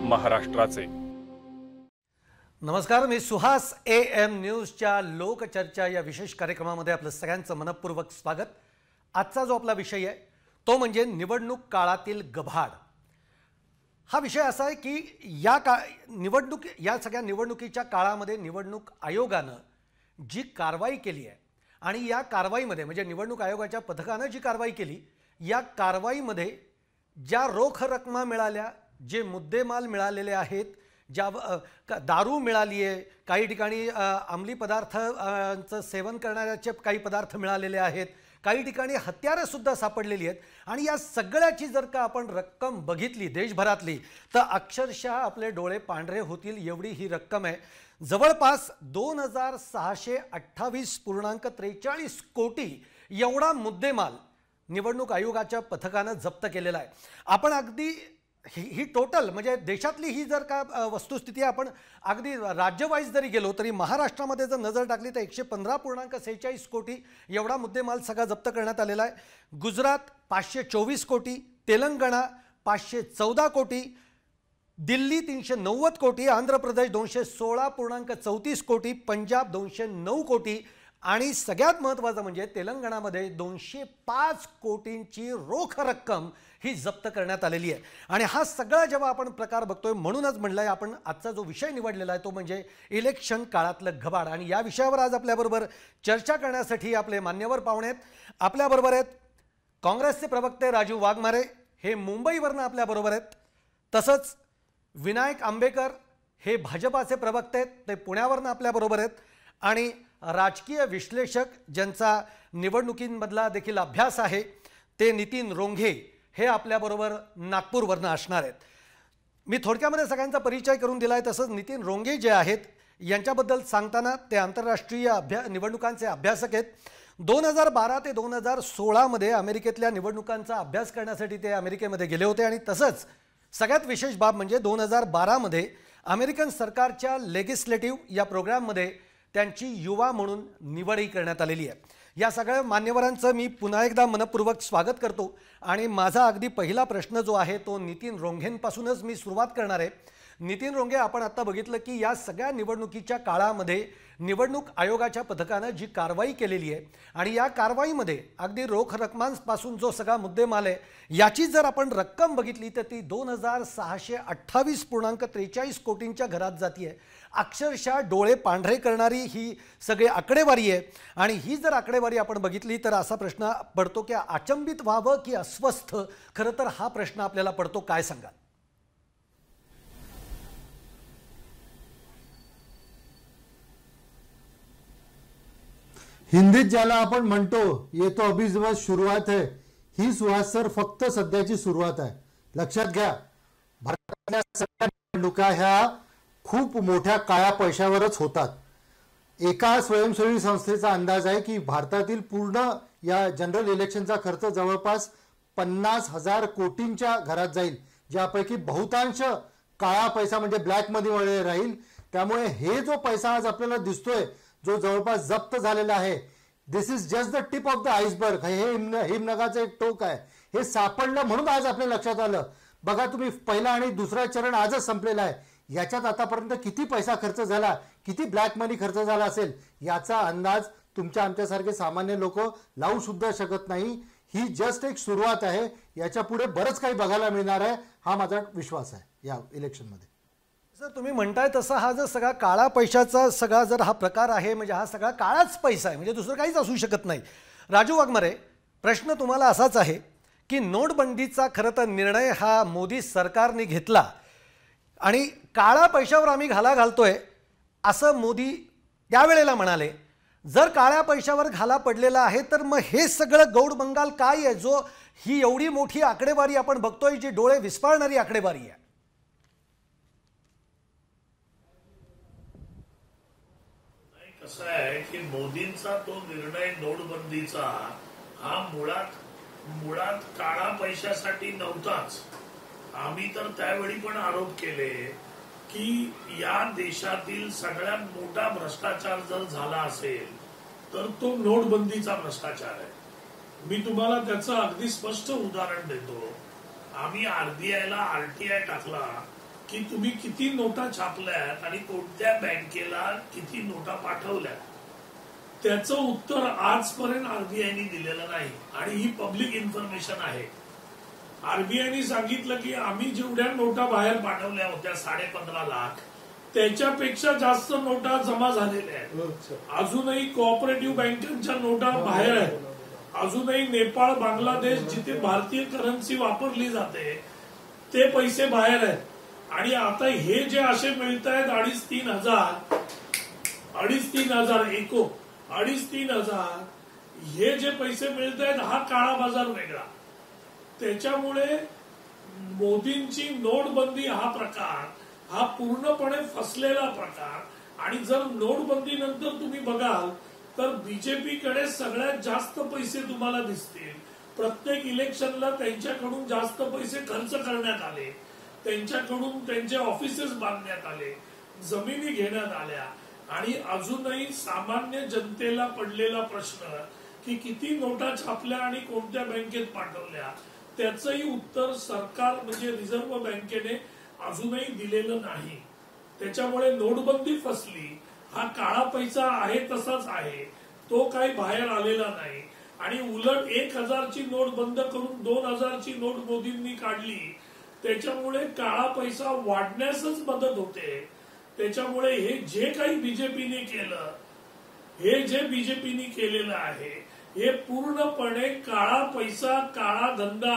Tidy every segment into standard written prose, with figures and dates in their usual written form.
महाराष्ट्राचे। नमस्कार, मी सुहास AM न्यूजच्या लोकचर्चा या विशेष कार्यक्रमामध्ये आपलं सगळ्यांचं मनपूर्वक स्वागत। आजचा जो आपला विषय आहे तो म्हणजे निवडणूक काळातील गभाड। हा विषय असा आहे की या सगळ्या निवडणुकीच्या काळामध्ये निवडणूक आयोगानं जी कारवाई केली आहे आणि या कारवाईमध्ये म्हणजे निवडणूक आयोगाच्या पथकानं जी कारवाई केली, या कारवाईमध्ये ज्या रोख रकमा मिळाल्या, जे मुद्देमाल मिळालेले आहेत, ज्या दारू मिळाली आहे, काही ठिकाणी अंमली पदार्थांचं सेवन करणाऱ्याचे काही पदार्थ मिळालेले आहेत, काही ठिकाणी हत्यारे सुद्धा सापडलेली आहेत आणि या सगळ्याची जर का आपण रक्कम बघितली देशभरातली तर अक्षरशः आपले डोळे पांढरे होतील एवढी ही रक्कम आहे। जवळपास 2628.43 कोटी एवढा मुद्देमाल निवडणूक आयोगाच्या पथकानं जप्त केलेला आहे। आपण अगदी ही टोटल म्हणजे देशातली ही जर का वस्तुस्थिती आपण अगदी राज्यवाईज जरी गेलो तरी महाराष्ट्रामध्ये जर नजर टाकली तर 115.46 कोटी एवढा मुद्देमाल सगळा जप्त करण्यात आलेला आहे। गुजरात 524 कोटी, तेलंगणा 514 कोटी, दिल्ली 390 कोटी, आंध्र प्रदेश 216.34 कोटी, पंजाब 209 कोटी आणि सगळ्यात महत्त्वाचं म्हणजे तेलंगणामध्ये 205 कोटींची रोख रक्कम ही जप्त करण्यात आलेली आहे। आणि हा सगळा जेव्हा आपण प्रकार बघतोय म्हणूनच म्हणलंय आपण आजचा जो विषय निवडलेला आहे तो म्हणजे इलेक्शन काळातलं घबाड। आणि या विषयावर आज आपल्याबरोबर चर्चा करण्यासाठी आपले मान्यवर पाहुणे आहेत। आपल्याबरोबर आहेत काँग्रेसचे प्रवक्ते राजू वाघमारे, हे मुंबईवरनं आपल्याबरोबर आहेत। तसंच विनायक आंबेकर, हे भाजपाचे प्रवक्ते आहेत, ते पुण्यावरनं आपल्याबरोबर आहेत। आणि राजकीय विश्लेषक ज्यांचा निवडणुकींमधला देखील अभ्यास आहे ते नितीन रोंघे, हे आपल्याबरोबर नागपूरवरनं असणार आहेत। मी थोडक्यामध्ये सगळ्यांचा परिचय करून दिला आहे। तसंच नितीन रोंघे जे आहेत यांच्याबद्दल सांगताना ते आंतरराष्ट्रीय निवडणुकांचे अभ्यासक आहेत। 2012 ते 2016 मध्ये अमेरिकेतल्या निवडणुकांचा अभ्यास करण्यासाठी ते अमेरिकेमध्ये गेले होते। आणि तसंच सगळ्यात विशेष बाब म्हणजे 2012 मध्ये अमेरिकन सरकारच्या लेजिस्लेटिव्ह या प्रोग्राममध्ये त्यांची युवा म्हणून निवडही करण्यात आलेली आहे। या सगळ्या मान्यवरांचं मी पुन्हा एकदा मनपूर्वक स्वागत करतो आणि माझा अगदी पहिला प्रश्न जो आहे तो नितीन रोंघेंपासूनच मी सुरुवात करणार आहे। नितीन रोंघे, आपण आता बघितलं की या सगळ्या निवडणुकीच्या काळामध्ये निवडणूक आयोगाच्या पथकानं जी कारवाई केलेली आहे आणि या कारवाईमध्ये अगदी रोख रकमांपासून जो सगळा मुद्देमाल आहे याची जर आपण रक्कम बघितली तर ती 2628.43 कोटींच्या घरात जाती आहे। अक्षरशः डोळे पांढरे करणारी ही सगळी आकडेवारी आहे। आणि ही जर आकडेवारी आपण बघितली तर असा प्रश्न पडतो की अचंबित व्हावं की अस्वस्थ, खरं तर हा प्रश्न आपल्याला पडतो। काय सांगाल? हिंदीत ज्याला आपण म्हणतो ये तो अभी बस सुरुवात है, ही सुहास सर फक्त सध्याची सुरुवात आहे। लक्षात घ्या, भारतातल्या सगळ्या निवडणुका ह्या खूप मोठ्या काळ्या पैशावरच होतात। एका स्वयंसेवी संस्थेचा अंदाज आहे की भारतातील पूर्ण या जनरल इलेक्शनचा खर्च जवळपास 50,000 कोटींच्या घरात जाईल, ज्यापैकी बहुतांश काळा पैसा म्हणजे ब्लॅक मनी राहील। त्यामुळे हे जो पैसा आज आपल्याला दिसतोय जो जवळपास जप्त झालेला आहे, this is just the tip of the iceberg, हे हिमनगाचं एक टोक आहे। हे सापडलं म्हणून आज आपल्या लक्षात आलं। बघा तुम्ही, पहिला आणि दुसरा चरण आजच संपलेला आहे, याच्यात आतापर्यंत किती पैसा खर्च झाला, किती ब्लॅक मनी खर्च झाला असेल याचा अंदाज तुमच्या आमच्यासारखे सामान्य लोक लावू सुद्धा शकत नाही। ही जस्ट एक सुरुवात आहे, याच्या पुढे बरंच काही बघायला मिळणार आहे, हा माझा विश्वास आहे या इलेक्शनमध्ये। सर, तुम्ही म्हणताय तसा हा जर सगळा काळा पैशाचा सगळा जर हा प्रकार आहे म्हणजे हा सगळा काळाच पैसा आहे, म्हणजे दुसरं काहीच असू शकत नाही। राजू वाघमारे, प्रश्न तुम्हाला असाच आहे की नोटबंदीचा खरं तर निर्णय हा मोदी सरकारने घेतला आणि काळा पैशावर आम्ही घाला घालतोय असं मोदी त्यावेळेला म्हणाले। जर काळ्या पैशावर घाला पडलेला आहे तर मग हे सगळं गौड बंगाल काय आहे जो ही एवढी मोठी आकडेवारी आपण बघतोय, जी डोळे विस्फारणारी आकडेवारी आहे? कसं आहे की मोदींचा तो निर्णय नोटबंदीचा हा मुळात काळा पैशासाठी नव्हताच। आम्ही तर त्यावेळी पण आरोप केले की या देशातील सगळ्यात मोठा भ्रष्टाचार जर झाला असेल तर तो नोटबंदीचा भ्रष्टाचार आहे। मी तुम्हाला त्याचं अगदी स्पष्ट उदाहरण देतो। आम्ही आरबीआयला आरटीआय टाकला की तुम्ही किती नोटा छापल्यात आणि कोणत्या बँकेला किती नोटा पाठवल्या, त्याचं उत्तर आजपर्यंत आरबीआयने दिलेलं नाही आणि ही पब्लिक इन्फॉर्मेशन आहे. आरबीआयने सांगितलं की आम्ही जेवढ्या नोटा बाहेर पाठवल्या होत्या 15.5 लाख, त्याच्यापेक्षा जास्त नोटा जमा झालेल्या आहेत. अजूनही कोऑपरेटिव्ह बँकांच्या नोटा बाहेर आहेत. अजूनही नेपाळ, बांगलादेश जिथे भारतीय करन्सी वापरली जाते ते पैसे बाहेर आहेत. आणि आता हे जे असे मिळत आहेत 2,500-3,000 हे जे पैसे मिळत आहेत हा काळा बाजार वेगळा. त्याच्यामुळे मोदींची नोटबंदी हा प्रकार हा पूर्णपणे फसलेला प्रकार. आणि जर नोटबंदी नंतर तुम्ही बघाल तर बीजेपीकडे सगळ्यात जास्त पैसे तुम्हाला दिसतील. प्रत्येक इलेक्शनला त्यांच्याकडून जास्त पैसे खर्च करण्यात आले, त्यांच्याकडून त्यांचे ऑफिसेस बांधण्यात आले, जमिनी घेण्यात आल्या. आणि अजूनही सामान्य जनतेला पडलेला प्रश्न की किती नोटा छापल्या आणि कोणत्या बँकेत पाठवल्या, त्याचंही उत्तर सरकार म्हणजे रिझर्व्ह बँकेने अजूनही दिलेलं नाही. त्याच्यामुळे नोटबंदी फसली. हा काळा पैसा आहे तसाच आहे, तो काही बाहेर आलेला नाही. आणि उलट 1,000ची नोट बंद करून 2,000ची नोट मोदींनी काढली, त्याच्यामुळे काळा पैसा वाढण्यासच मदत होते. त्याच्यामुळे हे जे काही बीजेपीने केलं, हे जे बीजेपीने केलेलं आहे हे पूर्णपणे काळा पैसा, काळा धंदा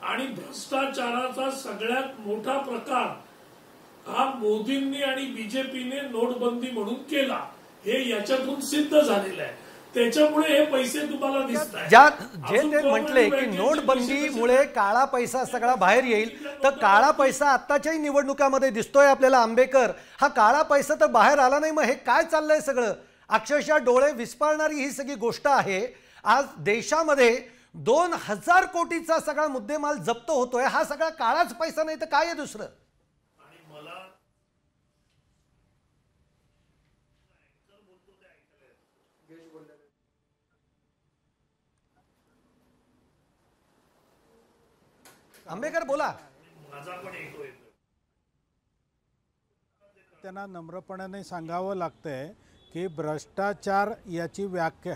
आणि भ्रष्टाचाराचा सगळ्यात मोठा प्रकार हा मोदींनी आणि बीजेपीने नोटबंदी म्हणून केला. हे याच्यातून सिद्ध झालेलं आहे. त्याच्यामुळे हे पैसे तुम्हाला दिसत आहेत. जे ते म्हटले की नोटबंदीमुळे काळा पैसा सगळा बाहेर येईल, तर काळा पैसा आत्ताच्याही निवडणुकामध्ये दिसतोय आपल्याला. आंबेकर, हा काळा पैसा तर बाहेर आला नाही, मग हे काय चाललंय सगळं? अक्षरशः डोळे विस्पारणारी ही सगळी गोष्ट आहे. आज देशामध्ये 2,000 कोटीचा सगळा मुद्देमाल जप्त होतोय. हा सगळा काळाच पैसा नाही तर काय आहे दुसरं? आंबेकर बोला. माझा पण येतोय. त्यांना नम्रपणाने सांगावं लागतंय की भ्रष्टाचार याची व्याख्या.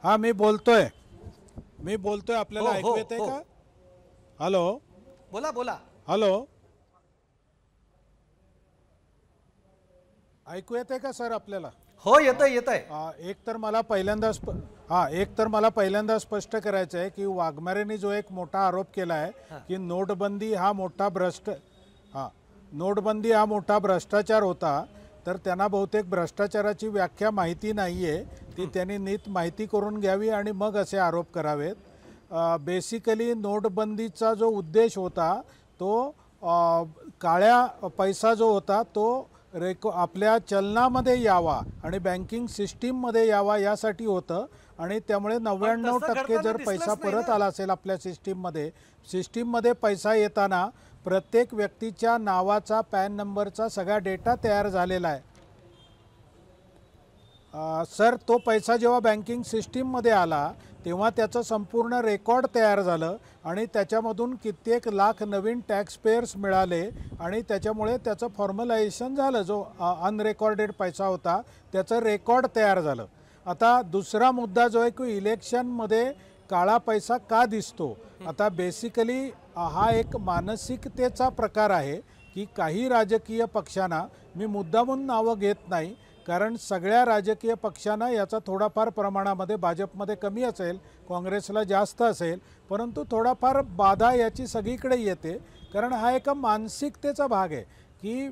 हा मी बोलतोय आपल्याला ऐकू येतंय का? हॅलो, बोला बोला. हॅलो, ऐकू येतंय का सर आपल्याला? हो, येतंय. एक तर मला पहिल्यांदा स्पष्ट करायचं आहे की वाघमारेंनी जो एक मोठा आरोप केला आहे की नोटबंदी हा मोठा भ्रष्टाचार होता, तर त्यांना बहुतेक भ्रष्टाचाराची व्याख्या माहिती नाहीये. ती त्यांनी नीट माहिती करून घ्यावी आणि मग असे आरोप करावेत. बेसिकली नोटबंदीचा जो उद्देश होता तो काळ्या पैसा जो होता तो आपल्या चलनामध्ये यावा आणि बँकिंग सिस्टीममध्ये यावा यासाठी होतं. आणि त्यामुळे 99% जर पैसा परत आला असेल आपल्या सिस्टीममध्ये पैसा येताना प्रत्येक व्यक्तीच्या नावाचा, पॅन नंबरचा सगळा डेटा तयार झालेला आहे. सर, तो पैसा जेव्हा बँकिंग सिस्टीममध्ये आला तेव्हा त्याचं संपूर्ण रेकॉर्ड तयार झालं आणि त्याच्यामधून कित्येक लाख नवीन टॅक्स पेयर्स मिळाले आणि त्याच्यामुळे त्याचं फॉर्मलायझेशन झालं. जो अनरेकॉर्डेड पैसा होता त्याचं रेकॉर्ड तयार झालं. आता दुसरा मुद्दा जो आहे की इलेक्शनमध्ये काळा पैसा का दिसतो? आता बेसिकली हा एक मानसिकतेचा प्रकार आहे की काही राजकीय पक्षांना, मी मुद्दामून नावं घेत नाही कारण सगळ्या राजकीय पक्षांना याचा थोडाफार प्रमाणामध्ये, भाजपमध्ये कमी असेल, काँग्रेसला जास्त असेल, परंतु थोडाफार बाधा याची सगळीकडे येते. कारण हा एका मानसिकतेचा भाग आहे की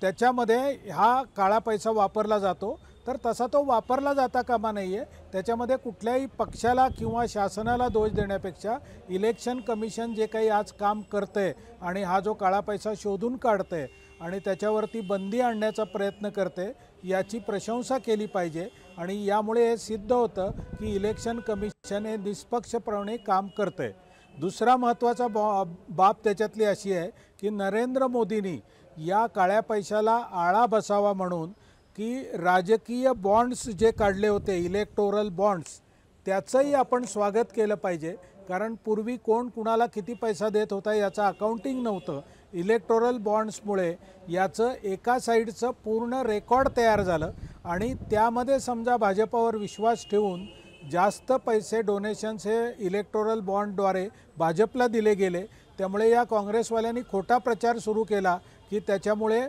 त्याच्यामध्ये हा काळा पैसा वापरला जातो. तर तसा तो वापरला जाता कामा नाही आहे. त्याच्यामध्ये कुठल्याही पक्षाला किंवा शासनाला दोष देण्यापेक्षा इलेक्शन कमिशन जे काही आज काम करते आणि हा जो काळा पैसा शोधून काढते आणि त्याच्यावरती बंदी आणण्याचा प्रयत्न करते याची प्रशंसा केली पाहिजे. आणि यामुळे हे सिद्ध होतं की इलेक्शन कमिशन हे निष्पक्षपणे काम करते. दुसरा महत्त्वाचा बाब त्याच्यातली अशी आहे की नरेंद्र मोदींनी या काळ्या पैशाला आळा बसावा म्हणून की राजकीय बॉन्ड्स जे काढले होते, इलेक्टोरल बॉन्ड्स, त्याचंही आपण स्वागत केलं पाहिजे. कारण पूर्वी कोण कुणाला किती पैसा देत होता याचं अकाउंटिंग नव्हतं. इलेक्टोरल बॉन्ड्समुळे याचं एका साईडचं पूर्ण रेकॉर्ड तयार झालं आणि त्यामध्ये समजा भाजपावर विश्वास ठेवून जास्त पैसे डोनेशन्स हे इलेक्टोरल बॉन्डद्वारे भाजपला दिले गेले. त्यामुळे या काँग्रेसवाल्यांनी खोटा प्रचार सुरू केला की त्याच्यामुळे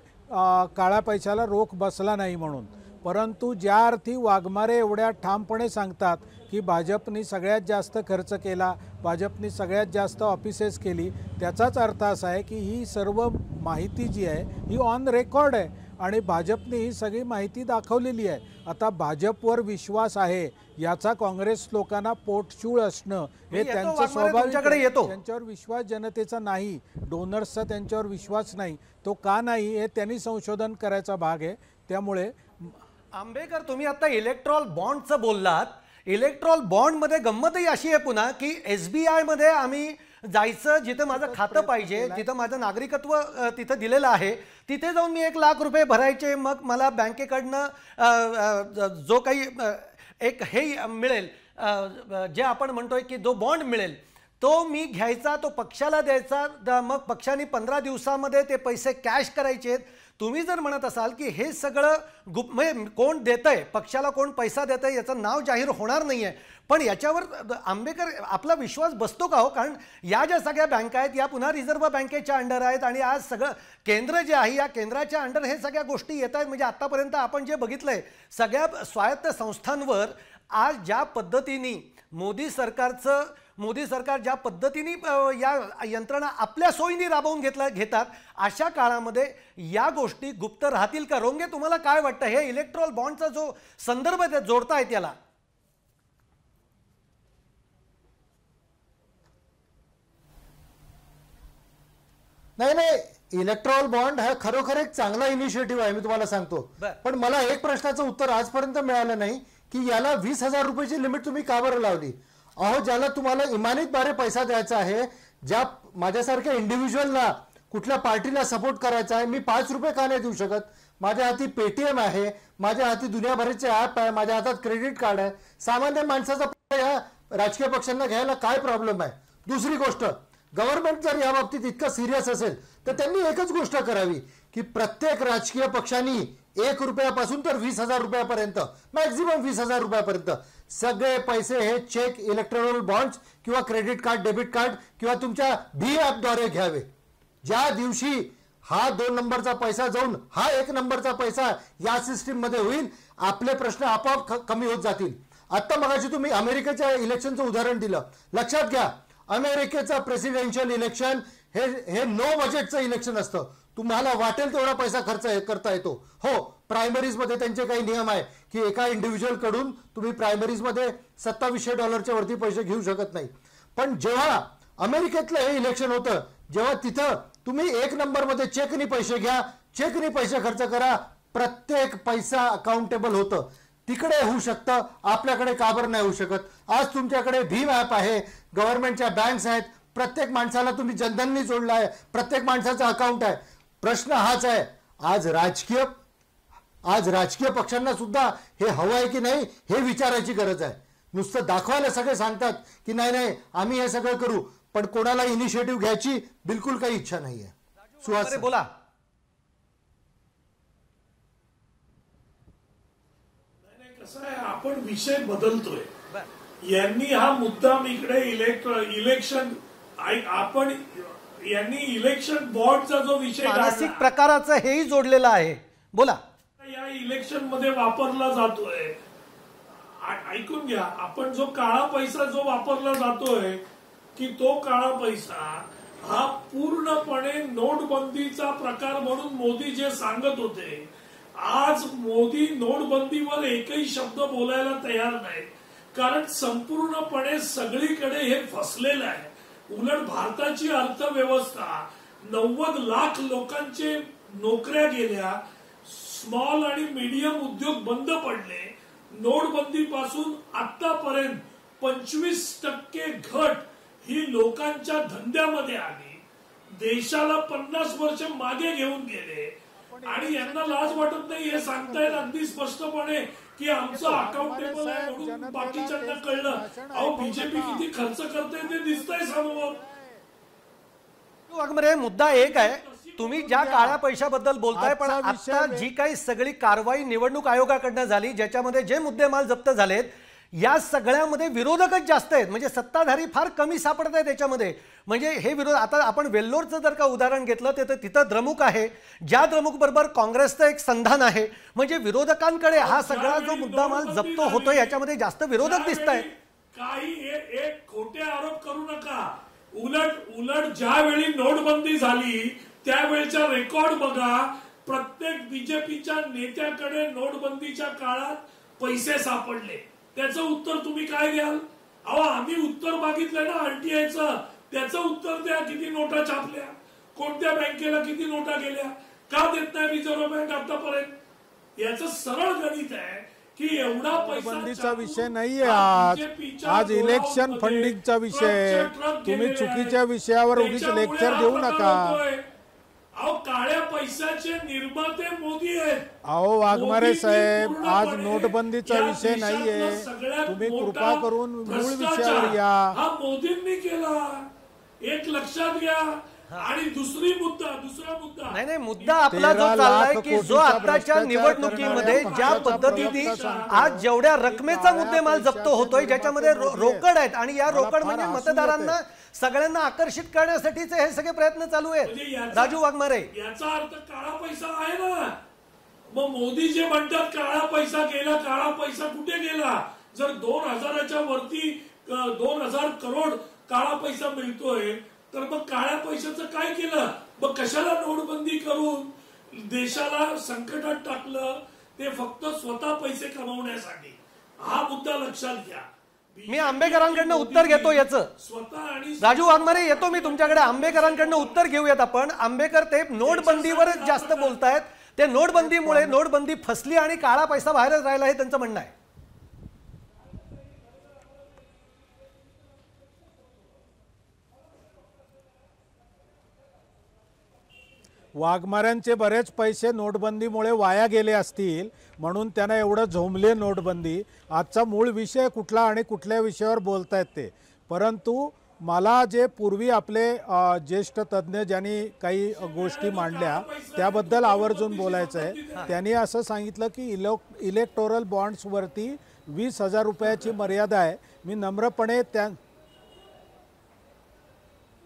काळ्या पैशाला रोख बसला नाही म्हणून. परंतु ज्या अर्थी वाघमारे एवढ्या ठामपणे सांगतात की भाजपनी सगळ्यात जास्त खर्च केला, भाजपनी सगळ्यात जास्त ऑफिसेस केली, त्याचाच अर्थ असा आहे की ही सर्व माहिती जी आहे ही ऑन रेकॉर्ड आहे आणि भाजपने ही सगळी माहिती दाखवलेली आहे. आता भाजपवर विश्वास आहे याचा काँग्रेस लोकांना पोटशूळ असणं हे त्यांचं स्वाभाविक आहे. त्यांच्यावर विश्वास जनतेचा नाही, डोनर्सचा त्यांच्यावर विश्वास नाही. तो का नाही हे त्यांनी संशोधन करायचा भाग आहे. त्यामुळे आंबेकर, तुम्ही आता इलेक्ट्रॉल बॉन्डचं बोललात. इलेक्ट्रॉल बॉन्डमध्ये गंमतही अशी आहे पुन्हा की SBI मध्ये आम्ही जायचं, जिथं माझं खातं पाहिजे, जिथं माझं नागरिकत्व तिथं दिलेलं आहे, तिथे जाऊन मी 1 लाख रुपये भरायचे. मग मला बँकेकडनं जो काही एक हे मिळेल, जे आपण म्हणतोय की जो बॉन्ड मिळेल तो मी घ्यायचा, तो पक्षाला द्यायचा. मग पक्षाने 15 दिवसामध्ये ते पैसे कॅश करायचे. तुम्ही जर म्हणत असाल की हे सगळं म्हणजे कोण देतंय, पक्षाला कोण पैसा देतंय याचं नाव जाहीर होणार नाही आहे, पण याच्यावर आंबेकर आपला विश्वास बसतो का हो? कारण या ज्या सगळ्या बँका आहेत या पुन्हा रिझर्व्ह बँकेच्या अंडर आहेत आणि आज सगळं केंद्र जे आहे या केंद्राच्या अंडर हे सगळ्या गोष्टी येत आहेत. म्हणजे आत्तापर्यंत आपण जे बघितलंय सगळ्या स्वायत्त संस्थांवर आज ज्या पद्धतीने मोदी सरकार ज्या पद्धतीने या यंत्रणा आपल्या सोयीने राबवून घेतात, अशा काळामध्ये या गोष्टी गुप्त राहतील का? रोंगे, तुम्हाला काय वाटतं? हे इलेक्ट्रॉल बॉन्डचा जो संदर्भ जोडताय त्याला नाही, इलेक्ट्रॉल बॉन्ड हा खरोखर एक चांगला इनिशिएटिव्ह आहे, मी तुम्हाला सांगतो. पण मला एक प्रश्नाचं उत्तर आजपर्यंत मिळालं नाही की याला 20,000 रुपयाची लिमिट तुम्ही का बरं लावली? अहो, ज्याला तुम्हाला इमानीतबारे पैसा द्यायचा आहे, ज्या माझ्यासारख्या इंडिव्हिज्युअलला कुठल्या पार्टीला सपोर्ट करायचा आहे, मी 5 रुपये का नाही देऊ शकत? माझ्या हाती पेटीएम आहे, माझ्या हाती दुनियाभराचे ॲप आहे, माझ्या हातात क्रेडिट कार्ड आहे. सामान्य माणसाचा या राजकीय पक्षांना घ्यायला काय प्रॉब्लेम आहे? दुसरी गोष्ट, गव्हर्नमेंट जर या बाबतीत इतकं सिरियस असेल तर त्यांनी एकच गोष्ट करावी की प्रत्येक राजकीय पक्षांनी 1 रुपयापासून तर 20,000 रुपयापर्यंत, मॅक्झिमम 20,000 रुपयापर्यंत सगळे पैसे हे चेक, इलेक्ट्रॉनिक बॉन्ड्स किंवा क्रेडिट कार्ड, डेबिट कार्ड किंवा तुमच्या भीम ॲपद्वारे घ्यावे. ज्या दिवशी हा 2 नंबरचा पैसा जाऊन हा 1 नंबरचा पैसा या सिस्टीममध्ये होईल, आपले प्रश्न आपोआप कमी होत जातील. आता मगाशी तुम्ही अमेरिकेच्या इलेक्शनचं उदाहरण दिलं. लक्षात घ्या, अमेरिकेचं प्रेसिडेन्शियल इलेक्शन हे नो बजेटचं इलेक्शन असतं. तुम्हाला वाटेल तेवढा पैसा खर्च करता येतो. हो, प्रायमरीजमध्ये त्यांचे काही नियम आहे की एका इंडिव्हिज्युअल कडून तुम्ही प्रायमरीजमध्ये $2700 वरती पैसे घेऊ शकत नाही. पण जेव्हा अमेरिकेतलं हे इलेक्शन होतं, जेव्हा तिथं तुम्ही 1 नंबरमध्ये चेकनी पैसे घ्या, चेकनी पैसे खर्च करा, प्रत्येक पैसा अकाउंटेबल होतं. तिकडे होऊ शकतं, आपल्याकडे का बरं नाही होऊ शकत? आज तुमच्याकडे भीम ॲप आहे, गव्हर्नमेंटच्या बँक्स आहेत, प्रत्येक माणसाला तुम्ही जनधननी जोडला आहे, प्रत्येक माणसाचं अकाउंट आहे. प्रश्न हाच आहे, आज राजकीय पक्षांना सुद्धा हे हवं आहे की नाही हे विचारायची गरज आहे. नुसतं दाखवायला सगळे सांगतात की नाही आम्ही हे सगळं करू, पण कोणाला इनिशिएटिव्ह घ्यायची बिलकुल काही इच्छा नाहीये. सुहास बोला. कसं आहे, आपण विषय बदलतोय. यांनी हा मुद्दाम इकडे इलेक्शन आपण यांनी इलेक्शन बॉन्डचा जो विषय मानसिक प्रकाराचं हेही जोडलेलं आहे. बोला. या इलेक्शन मध्ये वापरला जातोय, ऐकून घ्या. आपण जो काळा पैसा जो वापरला जातोय की तो काळा पैसा हा पूर्णपणे नोटबंदीचा प्रकार म्हणून मोदी जे सांगत होते, आज मोदी नोटबंदीवर एकही शब्द बोलायला तयार नाही. कारण संपूर्णपणे सगळीकडे हे फसलेलं आहे. उलट भारताची अर्थव्यवस्था 90 लाख लोकांचे नोकऱ्या गेल्या, स्मॉल आणि मीडियम उद्योग बंद पडले. नोटबंदीपासून आतापर्यंत 25% घट ही लोकांच्या धंद्यामध्ये आली. देशाला 50 वर्ष मागे घेऊन गेले आणि यांना लाज वाटत नाही. हे सांगतायत अगदी स्पष्टपणे की आमचं अकाउंटेबल आहे म्हणून बाकीच्यांना कळलं. अहो, बीजेपी किती खर्च करते ते दिसतंय समोर. वाघमारे, मुद्दा एक आहे, तुम्ही ज्या काळ्या पैशाबद्दल बोलताय, पण आजचा विषय आता जी काही सगळी कारवाई निवडणूक आयोगाकडनं झाली, ज्याच्यामध्ये जे मुद्देमाल जप्त झालेत, या सगळ्यामध्ये विरोधकच जास्त आहेत, म्हणजे सत्ताधारी फार कमी सापडत आहेत त्याच्यामध्ये. म्हणजे हे विरोध, आता आपण वेल्लोरचं जर का उदाहरण घेतलं तर तिथं द्रमुक आहे, ज्या द्रमुक बरोबर काँग्रेसचं एक संधान आहे. म्हणजे विरोधकांकडे हा सगळा जो मुद्दामाल जप्त होतोय याच्यामध्ये जास्त विरोधक दिसत आहेत. काही एक खोटे आरोप करू नका. उलट ज्यावेळी नोटबंदी झाली त्यावेळेचा रेकॉर्ड बघा. प्रत्येक बीजेपीच्या नेत्याकडे नोटबंदीच्या काळात पैसे सापडले. त्याचं उत्तर तुम्ही काय द्याल? अहो, आम्ही उत्तर मागितलंय ना आरटीआयचं, त्याचं उत्तर द्या. किती नोटा छापल्या, कोणत्या बँकेला किती नोटा गेल्या, का देत नाही रिझर्व्ह बँक आतापर्यंत? याचं सरळ गणित आहे की एवढा बंदीचा विषय नाहीये आज इलेक्शन फंडिंगचा विषय. तुम्ही चुकीच्या विषयावर उगीच लेक्चर देऊ नका. अहो, काळ्या पैशाचे निर्माते मोदी आहेत. अहो वाघमारे साहेब, आज नोटबंदीचा विषय नाहीये, तुम्ही कृपा करून मूळ विषयावर या. हा मोदींनी केला, एक लक्षात घ्या. आणि दुसरा मुद्दा नाही, मुद्दा आपला जो चाललाय की जो आताच्या निवडणुकीमध्ये ज्या पद्धतीने आज जेवढ्या रकमेचा मुद्देमाल जप्त होतोय, ज्याच्यामध्ये रोकड आहेत, आणि या रोकड म्हणजे मतदारांना सगळ्यांना आकर्षित करण्यासाठीचे हे सगळे प्रयत्न चालू आहेत. राजू वाघमारे, याचा अर्थ काळा पैसा आहे ना. मग मोदी जे म्हणतात काळा पैसा गेला, काळा पैसा कुठे गेला? जर 2000च्या वरती 2000 करोड काळा पैसा मिळतोय, तर मग काळ्या पैशाचं काय केलं? मग कशाला नोटबंदी करून देशाला संकटात टाकलं? ते फक्त स्वतः पैसे कमवण्यासाठी. हा मुद्दा लक्षात घ्या. मी आंबेकरांकडनं उत्तर घेतो याचं. राजू वाघमारे, येतो मी तुमच्याकडे. आंबेकरांकडनं उत्तर घेऊयात आपण. आंबेकर ते नोटबंदीवरच जास्त बोलतायत. ते नोटबंदीमुळे नोटबंदी फसली आणि काळा पैसा बाहेरच राहिला, हे त्यांचं म्हणणं आहे. वाघमाऱ्यांचे बरेच पैसे नोटबंदीमुळे वाया गेले असतील, म्हणून त्यांना एवढं झोंबले नोटबंदी. आजचा मूळ विषय कुठला आणि कुठल्या विषयावर बोलतायत ते. परंतु मला जे पूर्वी आपले ज्येष्ठ तज्ज्ञ ज्यांनी काही गोष्टी मांडल्या त्याबद्दल आवर्जून बोलायचं आहे. त्यांनी असं सांगितलं की इलेक्टोरल बॉन्ड्सवरती 20,000 रुपयाची मर्यादा आहे. मी नम्रपणे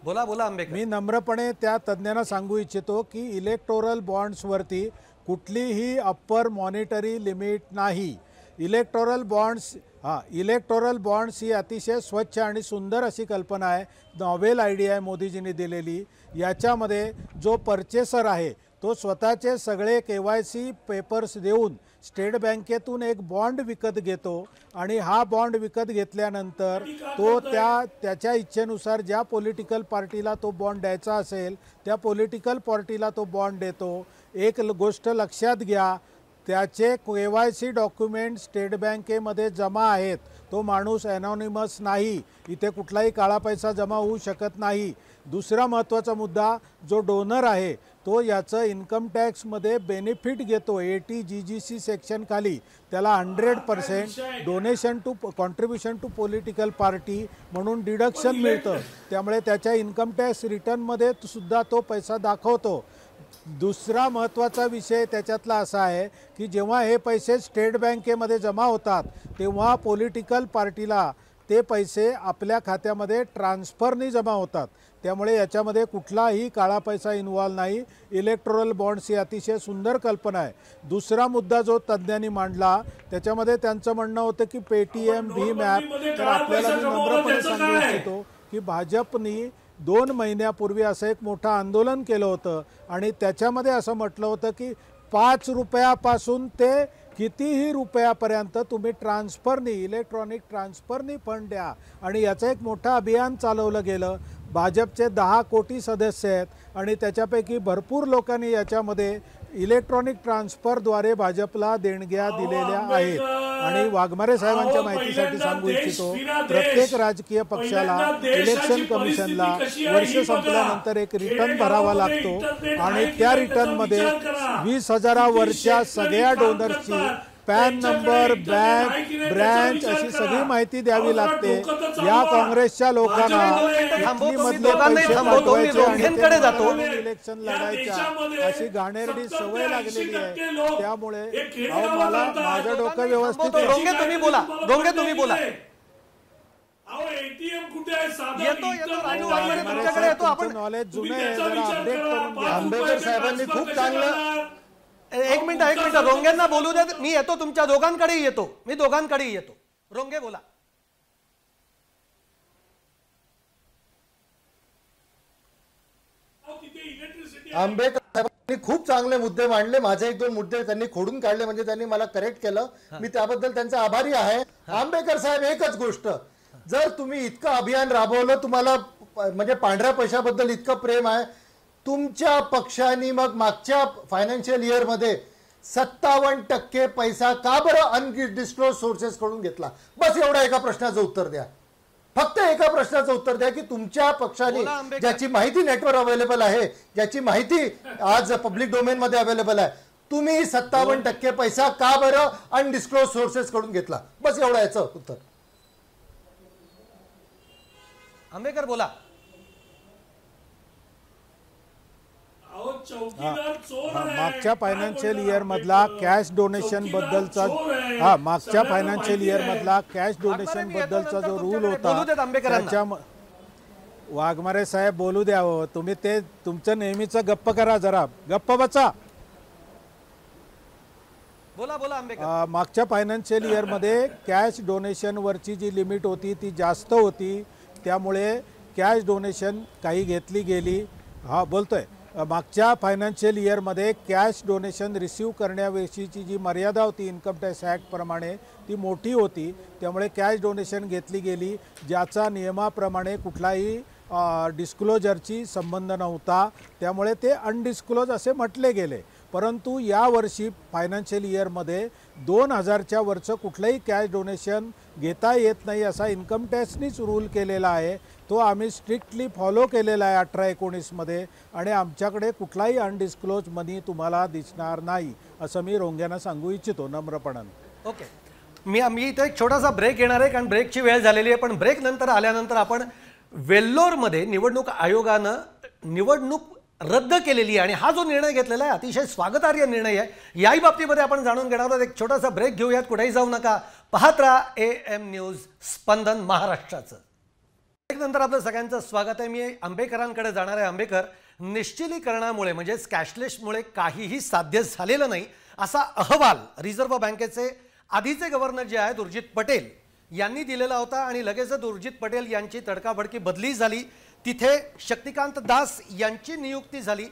आंबेकर, नम्रपणे त्या तज्ज्ञांना सांगू इच्छितो की इलेक्टोरल बॉन्ड्सवरती कुठलीही अप्पर मॉनिटरी लिमिट नाही. इलेक्टोरल बॉन्ड्स ही अतिशय स्वच्छ आणि सुंदर अशी कल्पना आहे, नॉवेल आयडिया आहे मोदीजींनी दिलेली. याच्यामध्ये जो परचेसर आहे तो स्वतःचे सगळे KYC पेपर्स देऊन स्टेट बँकेतून एक बॉन्ड विकत घेतो, आणि हा बॉन्ड विकत घेतल्यानंतर तो त्याच्या इच्छेनुसार ज्या पॉलिटिकल पार्टीला तो बॉन्ड द्यायचा असेल त्या पॉलिटिकल पार्टीला तो बॉन्ड देतो. एक गोष्ट लक्षात घ्या, त्याचे KYC डॉक्युमेंट स्टेट बँकेमध्ये जमा आहेत. तो माणूस ॲनॉनिमस नाही, इथे कुठलाही काळा पैसा जमा होऊ शकत नाही. दुसरा महत्त्वाचा मुद्दा, जो डोनर आहे तो याचं इन्कम टॅक्समध्ये बेनिफिट घेतो. ATGGC सेक्शन खाली त्याला 100% donation to contribution to political party म्हणून डिडक्शन मिळतं. त्यामुळे त्याच्या इन्कम टॅक्स रिटर्नमध्ये सुद्धा तो पैसा दाखवतो. दुसरा महत्त्वाचा विषय त्याच्यातला असा आहे की जेव्हा हे पैसे स्टेट बँकेमध्ये जमा होतात तेव्हा पॉलिटिकल पार्टीला ते पैसे आपल्या खात्यामध्ये ट्रान्सफरनी जमा होतात. त्यामुळे याच्यामध्ये कुठलाही काळा पैसा इन्व्हॉल्व नाही. इलेक्टोरल बॉन्ड्स ही अतिशय सुंदर कल्पना आहे. दुसरा मुद्दा जो तज्ज्ञांनी मांडला त्याच्यामध्ये त्यांचं म्हणणं होतं की पेटीएम भीम ॲप. तर आपल्याला मी नम्रपणे सांगू इच्छितो की भाजपनी 2 महिन्यापूर्वी असं एक मोठं आंदोलन केलं होतं आणि त्याच्यामध्ये असं म्हटलं होतं की 5 रुपयापासून ते कितीही रुपयापर्यंत तुम्ही ट्रान्सफरनी, इलेक्ट्रॉनिक ट्रान्सफरनी फंड द्या. आणि याचं एक मोठं अभियान चालवलं गेलं. भाजपचे 10 कोटी सदस्य आहेत आणि त्याच्यापैकी भरपूर लोकांनी याच्यामध्ये इलेक्ट्रॉनिक ट्रान्सफरद्वारे भाजपला देणग्या दिलेल्या आहेत. आणि वाघमारे साहेबांच्या माहितीसाठी सांगू इच्छितो, प्रत्येक राजकीय पक्षाला इलेक्शन कमिशनला वर्ष संपल्यानंतर एक रिटर्न भरावा लागतो आणि त्या रिटर्नमध्ये 20,000वरच्या सगळ्या डोनर्सची पॅन नंबर, बँक, ब्रँच अशी सगळी माहिती द्यावी लागते. या काँग्रेसच्या लोकांना इटलीमधले पैसे पाठवायचे आणि ते इलेक्शन लढायच्या अशी घाणेरडी सवय लागलेली आहे. त्यामुळे मला माझं डोकं व्यवस्थित रोंगे तुम्ही बोला, रोंगे तुम्ही बोला. एटीएम कुठे आहे? येतो राजू वाघमारे तुमच्याकडे येतो. आपण नॉलेज जुने आहे, जरा अपडेट करून घ्या. आंबेडकर साहेबांनी खूप चांगलं एक मिनिट रोंगेंना बोलू द्या. मी येतो तुमच्या दोघांकडेही येतो. मी दोघांकडेही येतो. रोंगे बोला. आंबेडकर साहेबांनी खूप चांगले मुद्दे मांडले. माझे एक दोन मुद्दे त्यांनी खोडून काढले, म्हणजे त्यांनी मला करेक्ट केलं. मी त्याबद्दल त्यांचा आभारी आहे. आंबेडकर साहेब, एकच गोष्ट, जर तुम्ही इतकं अभियान राबवलं, तुम्हाला म्हणजे पांढऱ्या पैशाबद्दल इतकं प्रेम आहे, तुमच्या पक्षाने मग मागच्या फायनान्शियल इयर मध्ये 57% पैसा का बरं अनडिस्क्लोज सोर्सेस कडून घेतला? बस एवढ्या एका प्रश्नाचं उत्तर द्या. फक्त एका प्रश्नाचं उत्तर द्या की तुमच्या पक्षाने ज्याची माहिती नेटवर अवेलेबल आहे, ज्याची माहिती आज पब्लिक डोमेन मध्ये अवेलेबल आहे, तुम्ही 57% पैसा का बरं अनडिस्क्लोज सोर्सेस कडून घेतला? बस एवढं याचं उत्तर. आंबेकर बोला. मागच्या फायनान्शियल इयर मधला कॅश डोनेशन बद्दलचा मागच्या फायनान्शियल इयर मधला कॅश डोनेशन बद्दलचा जो रूल होता त्याच्या वाघमारे साहेब बोलू द्यावं. तुम्ही ते तुमचं नेहमीचं गप्प करा, जरा गप्प बसा. बोला बोला आंबेकर. मागच्या फायनान्शियल इयर मध्ये कॅश डोनेशन वरची जी लिमिट होती ती जास्त होती, त्यामुळे कॅश डोनेशन काही घेतली गेली. बोलतोय मागच्या फायनान्शियल इयरमध्ये कॅश डोनेशन रिसीव करण्याविषयीची जी मर्यादा होती इन्कम टॅक्स ॲक्ट प्रमाणे ती मोठी होती, त्यामुळे कॅश डोनेशन घेतली गेली, ज्याचा नियमाप्रमाणे कुठलाही डिस्क्लोजरची संबंध नव्हता, त्यामुळे ते अनडिस्क्लोज असे म्हटले गेले. परंतु यावर्षी फायनान्शियल इयरमध्ये 2000च्या वरचं कुठलंही कॅश डोनेशन घेता येत नाही असा इन्कम टॅक्सनीच रूल केलेला आहे. तो आम्ही स्ट्रिक्टली फॉलो केलेला आहे 18-19 मध्ये, आणि आमच्याकडे कुठलाही अनडिस्क्लोज मनी तुम्हाला दिसणार नाही असं मी रोंग्यांना सांगू इच्छितो नम्रपणाने. ओके, मी इथे एक छोटासा ब्रेक येणार आहे कारण ब्रेकची वेळ झालेली आहे. पण ब्रेक नंतर आल्यानंतर आपण वेल्लोरमध्ये निवडणूक आयोगानं निवडणूक रद्द केलेली आहे आणि हा जो निर्णय घेतलेला आहे अतिशय स्वागतार्ह निर्णय आहे. याही बाबतीमध्ये आपण जाणून घेणार आहोत. एक छोटासा ब्रेक घेऊयात, कुठेही जाऊ नका, पाहत राहा AM न्यूज स्पंदन महाराष्ट्राचं. नंतर आपलं सगळ्यांचं स्वागत आहे. मी आंबेकरांकडे जाणार आहे. आंबेकर, निश्चलीकरणामुळे म्हणजेच कॅशलेसमुळे काहीही साध्य झालेलं नाही असा अहवाल रिझर्व्ह बँकेचे आधीचे गव्हर्नर जे आहेत उर्जित पटेल यांनी दिलेला होता आणि लगेचच उर्जित पटेल यांची तडकाफडकी बदली झाली. तिथे शक्तिकांत दास यांची नियुक्ती झाली.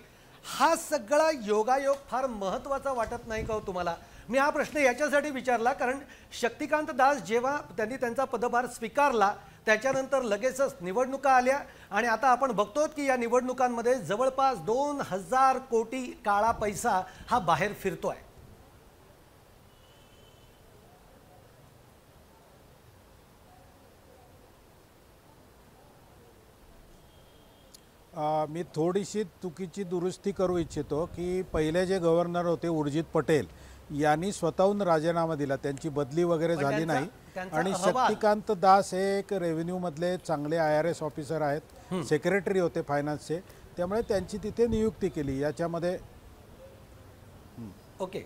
हा सगळा योगायोग फार महत्त्वाचा वाटत नाही का हो तुम्हाला? मी हा प्रश्न याच्यासाठी विचारला कारण शक्तिकांत दास जेव्हा त्यांनी त्यांचा पदभार स्वीकारला त्याच्यानंतर लगेचच निवडणुका आल्या आणि आता आपण बघतोय की या निवडणुकांमध्ये जवळपास 2000 कोटी काळा पैसा हा बाहेर फिरतोय. मी थोडीशी चुकीची दुरुस्ती करू इच्छितो की पहिले जे गव्हर्नर होते उर्जित पटेल यांनी स्वतःहून राजीनामा दिला, त्यांची बदली वगैरे झाली नाही. आणि शक्तिकांत दास हे एक रेव्हेन्यू मधले चांगले IRS ऑफिसर आहेत, सेक्रेटरी होते फायनान्सचे, त्यामुळे त्यांची तिथे नियुक्ती केली. याच्यामध्ये ओके,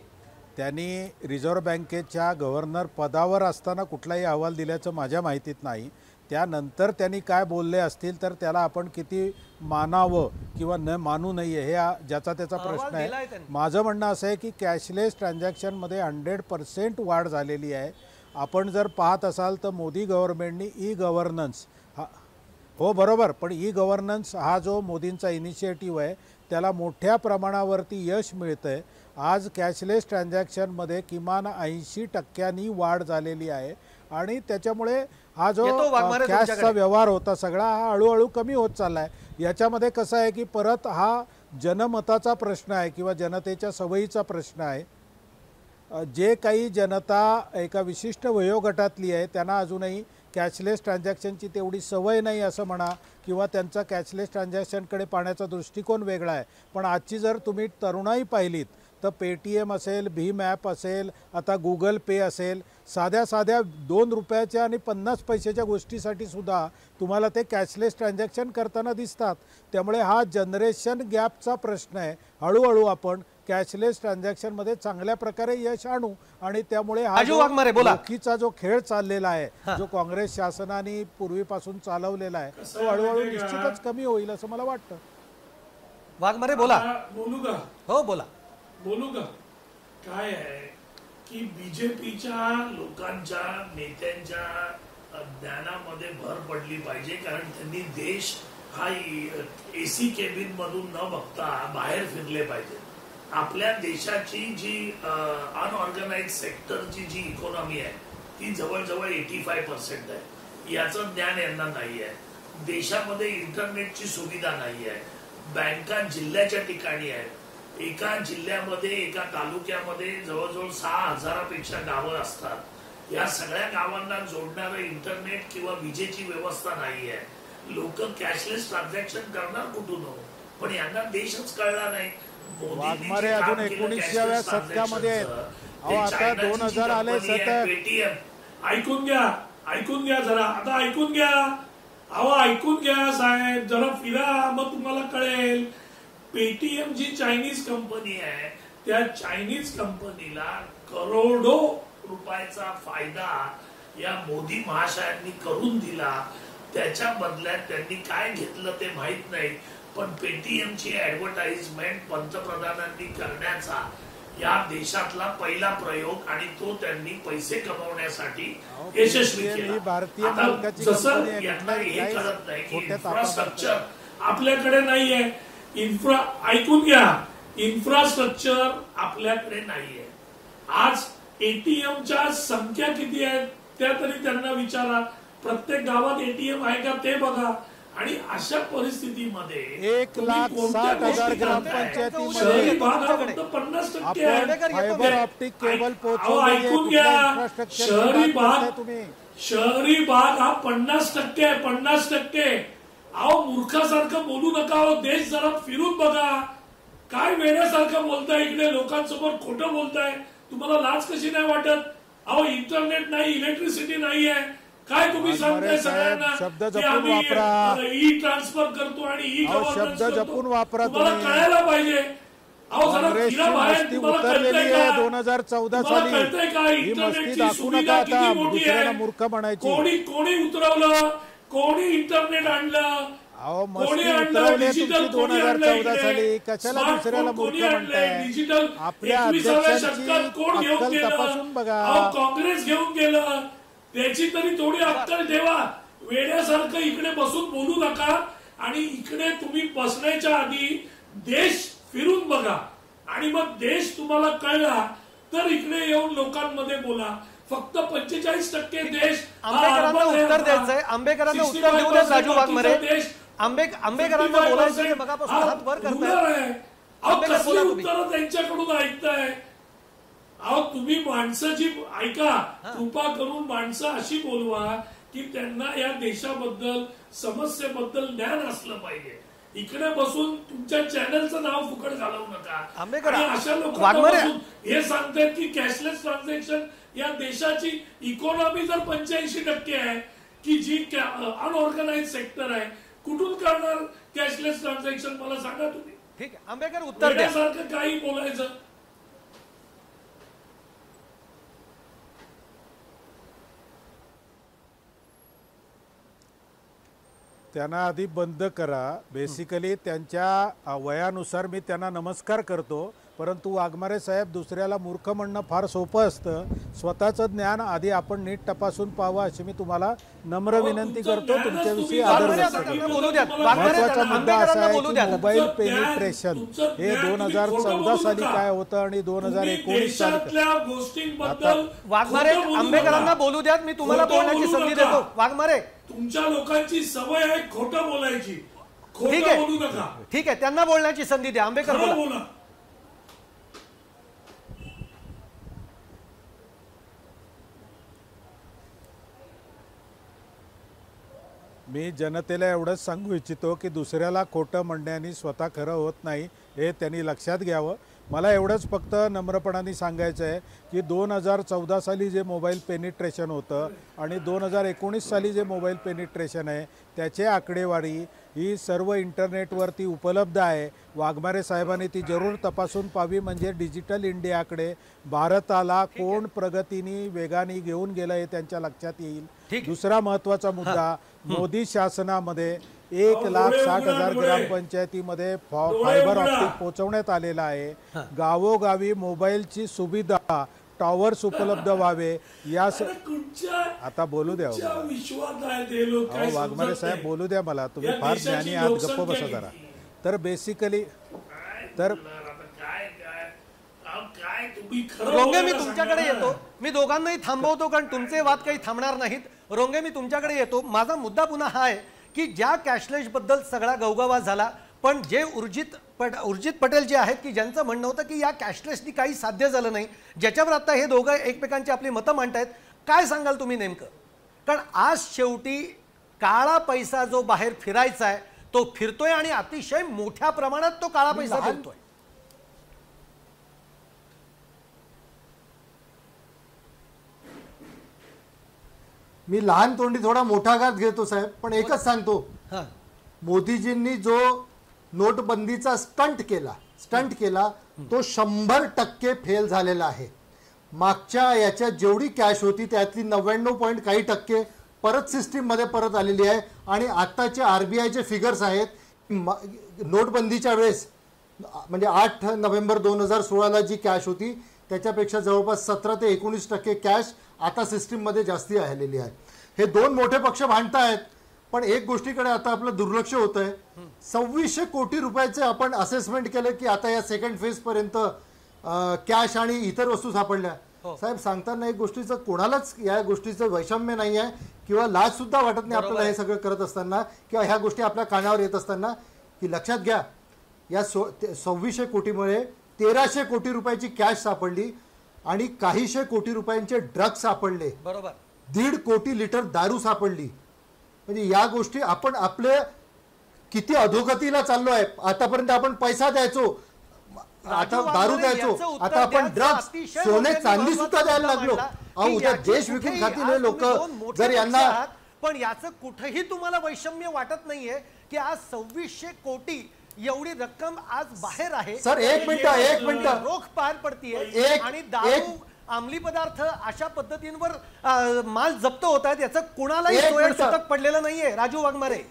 त्यांनी रिझर्व्ह बँकेच्या गव्हर्नर पदावर असताना कुठलाही अहवाल दिल्याचं माझ्या माहितीत नाही. त्यानंतर त्यांनी काय बोलले असतील तर त्याला आपण किती मानावं किंवा न मानू नये हे ज्याचा त्याचा प्रश्न आहे. माझं म्हणणं असं आहे की कॅशलेस ट्रान्झॅक्शनमध्ये 100% वाढ झालेली आहे. आपण जर पाहत असाल तर मोदी गव्हर्नमेंटनी ई गव्हर्नन्स हो बरोबर, पण ई गव्हर्नन्स हा जो मोदींचा इनिशिएटिव्ह आहे त्याला मोठ्या प्रमाणावरती यश मिळतं आहे. आज कॅशलेस ट्रान्झॅक्शनमध्ये किमान 80% वाढ झालेली आहे आणि त्याच्यामुळे हा जो कॅशचा व्यवहार होता सगळा हा हळूहळू कमी होत चालला आहे. याच्यामध्ये कसं आहे की परत हा जनमताचा प्रश्न आहे किंवा जनतेच्या सवयीचा प्रश्न आहे. जे काही जनता एका विशिष्ट वयोगटातली आहे त्यांना अजूनही कॅशलेस ट्रान्झॅक्शनची तेवढी सवय नाही असं म्हणा किंवा त्यांचा कॅशलेस ट्रान्झॅक्शनकडे पाहण्याचा दृष्टिकोन वेगळा आहे. पण आजची जर तुम्ही तरुणाई पाहिलीत तर पेटीएम असेल, भीम ॲप असेल, आता गुगल पे असेल, साध्या साध्या 2 रुपयाच्या आणि 50 पैशाच्या गोष्टीसाठी सुद्धा तुम्हाला ते कॅशलेस ट्रान्झॅक्शन करताना दिसतात. त्यामुळे हा जनरेशन गॅपचा प्रश्न आहे. हळूहळू आपण कॅशलेस ट्रान्झॅक्शनमध्ये चांगल्या प्रकारे यश आणू आणि त्यामुळे हा राजू वाघमारे, बोला. रोखीचा जो खेळ चाललेला आहे, जो काँग्रेस शासनाने पूर्वीपासून चालवलेला आहे, तो हळूहळू निश्चितच कमी होईल असं मला वाटतं. वाघमारे बोला. बोलू का? हो बोला. बोलू का? काय आहे की बीजेपीच्या लोकांच्या नेत्यांच्या ज्ञानामध्ये भर पडली पाहिजे, कारण त्यांनी देश हा एसी केबिन मधून न बघता बाहेर फिरले पाहिजे. आपल्या देशाची जी अनऑर्गनाइज सेक्टरची जी इकॉनॉमी आहे ती जवळजवळ 85% आहे. याचं ज्ञान यांना नाही आहे. देशामध्ये इंटरनेटची सुविधा नाही आहे. बँका जिल्ह्याच्या ठिकाणी आहेत. एका जिल्ह्यामध्ये एका तालुक्यामध्ये जवळजवळ 6,000पेक्षा गावं असतात. या सगळ्या गावांना जोडणारं इंटरनेट किंवा विजेची व्यवस्था नाही आहे. लोक कॅशलेस ट्रान्झॅक्शन करणार कुठून हो? पण यांना देशच कळला नाही. वाघमारे अजून 19व्या शतकामध्ये आहेत. अहो आता 2000 आले सतत. पेटीएम ऐकून घ्या जरा, आता ऐकून घ्या. अहो ऐकून घ्या साहेब, जरा फिरा मग तुम्हाला कळेल. पेटीएम जी चायनीज कंपनी आहे त्या चायनीज कंपनीला करोडो रुपयाचा फायदा या मोदी महाशयांनी करून दिला. त्याच्या बदल्यात त्यांनी काय घेतलं ते माहित नाही, पण पेटीएमची ऍडव्हर्टाइजमेंट पंतप्रधानांनी करण्याचा या देशातला पहिला प्रयोग आणि तो त्यांनी पैसे कमवण्यासाठी यशस्वी केला. आता जसं यांना हे कळत नाही की इन्फ्रास्ट्रक्चर आपल्याकडे नाहीये. ऐकून घ्या, इन्फ्रास्ट्रक्चर आपल्याकडे नाहीये. आज एटीएमच्या संख्या किती आहेत त्या तरी त्यांना विचारा. प्रत्येक गावात एटीएम आहे का ते बघा. आणि अशा परिस्थितीमध्ये 1,60,000 ग्रामपंचायतीमध्ये शहरी भाग हा फक्त 50% आहे. फायबर ऑप्टिक केबल ऐकून घ्या, शहरी भाग हा 50% आहे. 50%. अहो मूर्खासारखं बोलू नका. अहो देश जरा फिरून बघा. काय वेड्यासारखं बोलताय, इकडे लोकांसमोर खोटं बोलताय. तुम्हाला लाज कशी नाही वाटत? अहो इंटरनेट नाही, इलेक्ट्रिसिटी नाही आहे. काय तुम्ही सांगताय सगळ्यांना शब्द की जपून आम्ही वापरा. ई ट्रान्सफर करतो आणि ई गव्हर्नन्स शब्द जपून वापरा. तुम्हाला कळायला पाहिजे. अहो जरा फिरा बाहेर. तुम्हाला कळतंय का? 2014 साली कळतंय का ही मस्ती इंटरनेटची दाखवू नका. सुविधा आता किती मोठी दुसऱ्याला आहे? मूर्ख म्हणायची. कोणी उतरवलं? कोणी इंटरनेट आणलं? अहो कोणी मस्ती आणलं? उतरवली डिजिटल तुमची कोणी आणलं 2014 इकडे? साली. कशाला स्मार्टफोन दुसऱ्याला मूर्ख कोणी आणलंय? म्हणताय? डिजिटल आपल्या 21व्या अध्यक्षांची शतकात कोण घेऊन अक्कल गेलं? तपासून बघा. अहो काँग्रेस घेऊन गेलं. त्याची तरी थोडी अक्कल ठेवा. वेड्यासारखं इकडे बसून बोलू नका. आणि इकडे तुम्ही बसण्याच्या आधी देश फिरून बघा. आणि मग देश तुम्हाला कळला तर इकडे येऊन लोकांमध्ये बोला. फक्त 45% देश आंबेकरांना उत्तर द्यायचंय. आंबेकरांना उत्तर देऊ द्या राजू वाघमारे. आंबेकरांना बोलायचं. मगापासून हात वर करताय. कसली उत्तर त्यांच्याकडून ऐकताय? अहो तुम्ही माणसाची ऐका. कृपा करून माणसं अशी बोलवा की त्यांना या देशाबद्दल समस्येबद्दल ज्ञान असलं पाहिजे. इकडे बसून तुमच्या चॅनलचं नाव फुकट घालवू नका. आणि अशा लोकांना हे सांगतात की कॅशलेस ट्रान्झॅक्शन या देशाची इकॉनॉमी जर 85% आहे की जी अनऑर्गनाइज सेक्टर आहे, कुठून करणार कॅशलेस ट्रान्झॅक्शन मला सांगा तुम्ही. ठीक आहे आंबेकर उत्तर द्यासारखं काही बोलायचं. त्यांना आधी बंद करा. बेसिकली त्यांच्या वयानुसार मी त्यांना नमस्कार करतो, परंतु वाघमारे साहेब दुसऱ्याला मूर्ख म्हणणं फार सोपं असतं. स्वतःचं ज्ञान आधी आपण नीट तपासून पाहावं अशी मी तुम्हाला नम्र विनंती करतो. तुमच्याविषयी आदर व्यक्त करतो. महत्वाचा मुद्दा असा आहे की मोबाईल पेनिट्रेशन हे 2014 साली काय होतं आणि 2019 साली. वाघमारे आंबेकरांना बोलू द्यात. मी तुम्हाला बोलण्याची संधी देतो. वाघमारे तुमच्या लोकांची सवय आहे खोटं बोलायची. खोटं बोलू नका. ठीक आहे त्यांना बोलण्याची संधी द्या. आंबेकर बोला. मी जनतेला एवढंच सांगू इच्छितो की दुसऱ्याला खोटं म्हणण्याने स्वतः खरं होत नाही हे त्यांनी लक्षात घ्यावं. मला एवढंच फक्त नम्रपणाने सांगायचं आहे की 2014 साली जे मोबाईल पेनिट्रेशन होतं आणि 2019 साली जे मोबाईल पेनिट्रेशन आहे त्याची आकडेवारी ही सर्व इंटरनेटवरती उपलब्ध आहे. वाघमारे साहेबांनी ती जरूर तपासून पाहावी, म्हणजे डिजिटल इंडियाकडे भारताला कोण प्रगतीने वेगाने घेऊन गेलं हे त्यांच्या लक्षात येईल. दुसरा महत्त्वाचा मुद्दा, मोदी शासनामध्ये 1,60,000 ग्रामपंचायतीमध्ये फायबर ऑप्टिक पोहोचवण्यात आलेला आहे. गावोगावी मोबाईलची सुविधा, टॉवर्स उपलब्ध व्हावे. या आता बोलू द्या वाघमारे साहेब, बोलू द्या मला. तुम्ही फार ज्ञानी आहात, गप्प बसा जरा. तर बेसिकली तर रोंगे मी तुमच्याकडे येतो. मी दोघांनाही थांबवतो कारण तुमचे वाद काही थांबणार नाहीत. रोंगे मी तुमच्याकडे येतो. माझा मुद्दा पुन्हा हा आहे की ज्या कॅशलेस बद्दल सगळा गवगवा झाला, पण जे उर्जित पटेल जे आहेत की ज्यांचं म्हणणं होतं की या कॅशलेसनी काही साध्य झालं नाही, ज्याच्यावर आता हे दोघं एकमेकांची आपली मतं मांडतायत, काय सांगाल तुम्ही नेमकं? कारण आज शेवटी काळा पैसा जो बाहेर फिरायचा आहे तो फिरतोय आणि अतिशय मोठ्या प्रमाणात तो काळा पैसा फिरतोय. मी लहान तोंडी थोडा मोठा घात घेतो साहेब, पण एकच सांगतो, मोदीजींनी जो नोटबंदीचा स्टंट केला तो 100% फेल झालेला आहे. मागच्या याच्यात जेवढी कॅश होती त्यातली 99 पॉइंट काही टक्के परत सिस्टीम मध्ये परत आलेली आहे. आणि आताचे आरबीआयचे फिगर्स आहेत, नोटबंदीच्या वेळेस म्हणजे 8 नोव्हेंबर 2016ला जी कॅश होती त्याच्यापेक्षा जवळपास 17 ते 19% कॅश आता सिस्टीम मध्ये जास्ती आलेली आहे. हे दोन मोठे पक्ष भांडतायत, पण एक गोष्टीकडे आता आपलं दुर्लक्ष होत आहे. 2600 कोटी रुपयाचे आपण असेसमेंट केलं की आता या सेकंड फेज पर्यंत कॅश आणि इतर वस्तू सापडल्या. साहेब सांगताना एक गोष्टीचं कोणालाच या गोष्टीचं वैषम्य नाही आहे किंवा लाज सुद्धा वाटत नाही आपल्याला हे सगळं करत असताना किंवा ह्या गोष्टी आपल्या कानावर येत असताना, की लक्षात घ्या या 2600 कोटीमुळे 1300 कोटी रुपयाची कॅश सापडली आणि काहीशे कोटी रुपयांचे ड्रग्ज सापडले. बरोबर. 1.5 कोटी लिटर दारू सापडली. म्हणजे या गोष्टी आपण आपले किती अधोगतीला चाललो आहे. आतापर्यंत आपण पैसा द्यायचो, आता दारू द्यायचो, आता आपण ड्रग्ज, सोने चांदी सुद्धा द्यायला लागलो. उद्या देश विकून खातील हे लोक. जर यांना, पण याचं कुठेही तुम्हाला वैषम्य वाटत नाहीये की आज 2600 कोटी एवढी रक्कम आज बाहेर आहे. सर एक मिनिट रोख पार पडतीये आणि दारू, अंमली पदार्थ अशा पद्धतींवर माल जप्त होत आहेत, याचं कुणालाही सुतक पडलेलं नाहीये. राजू वाघमारे,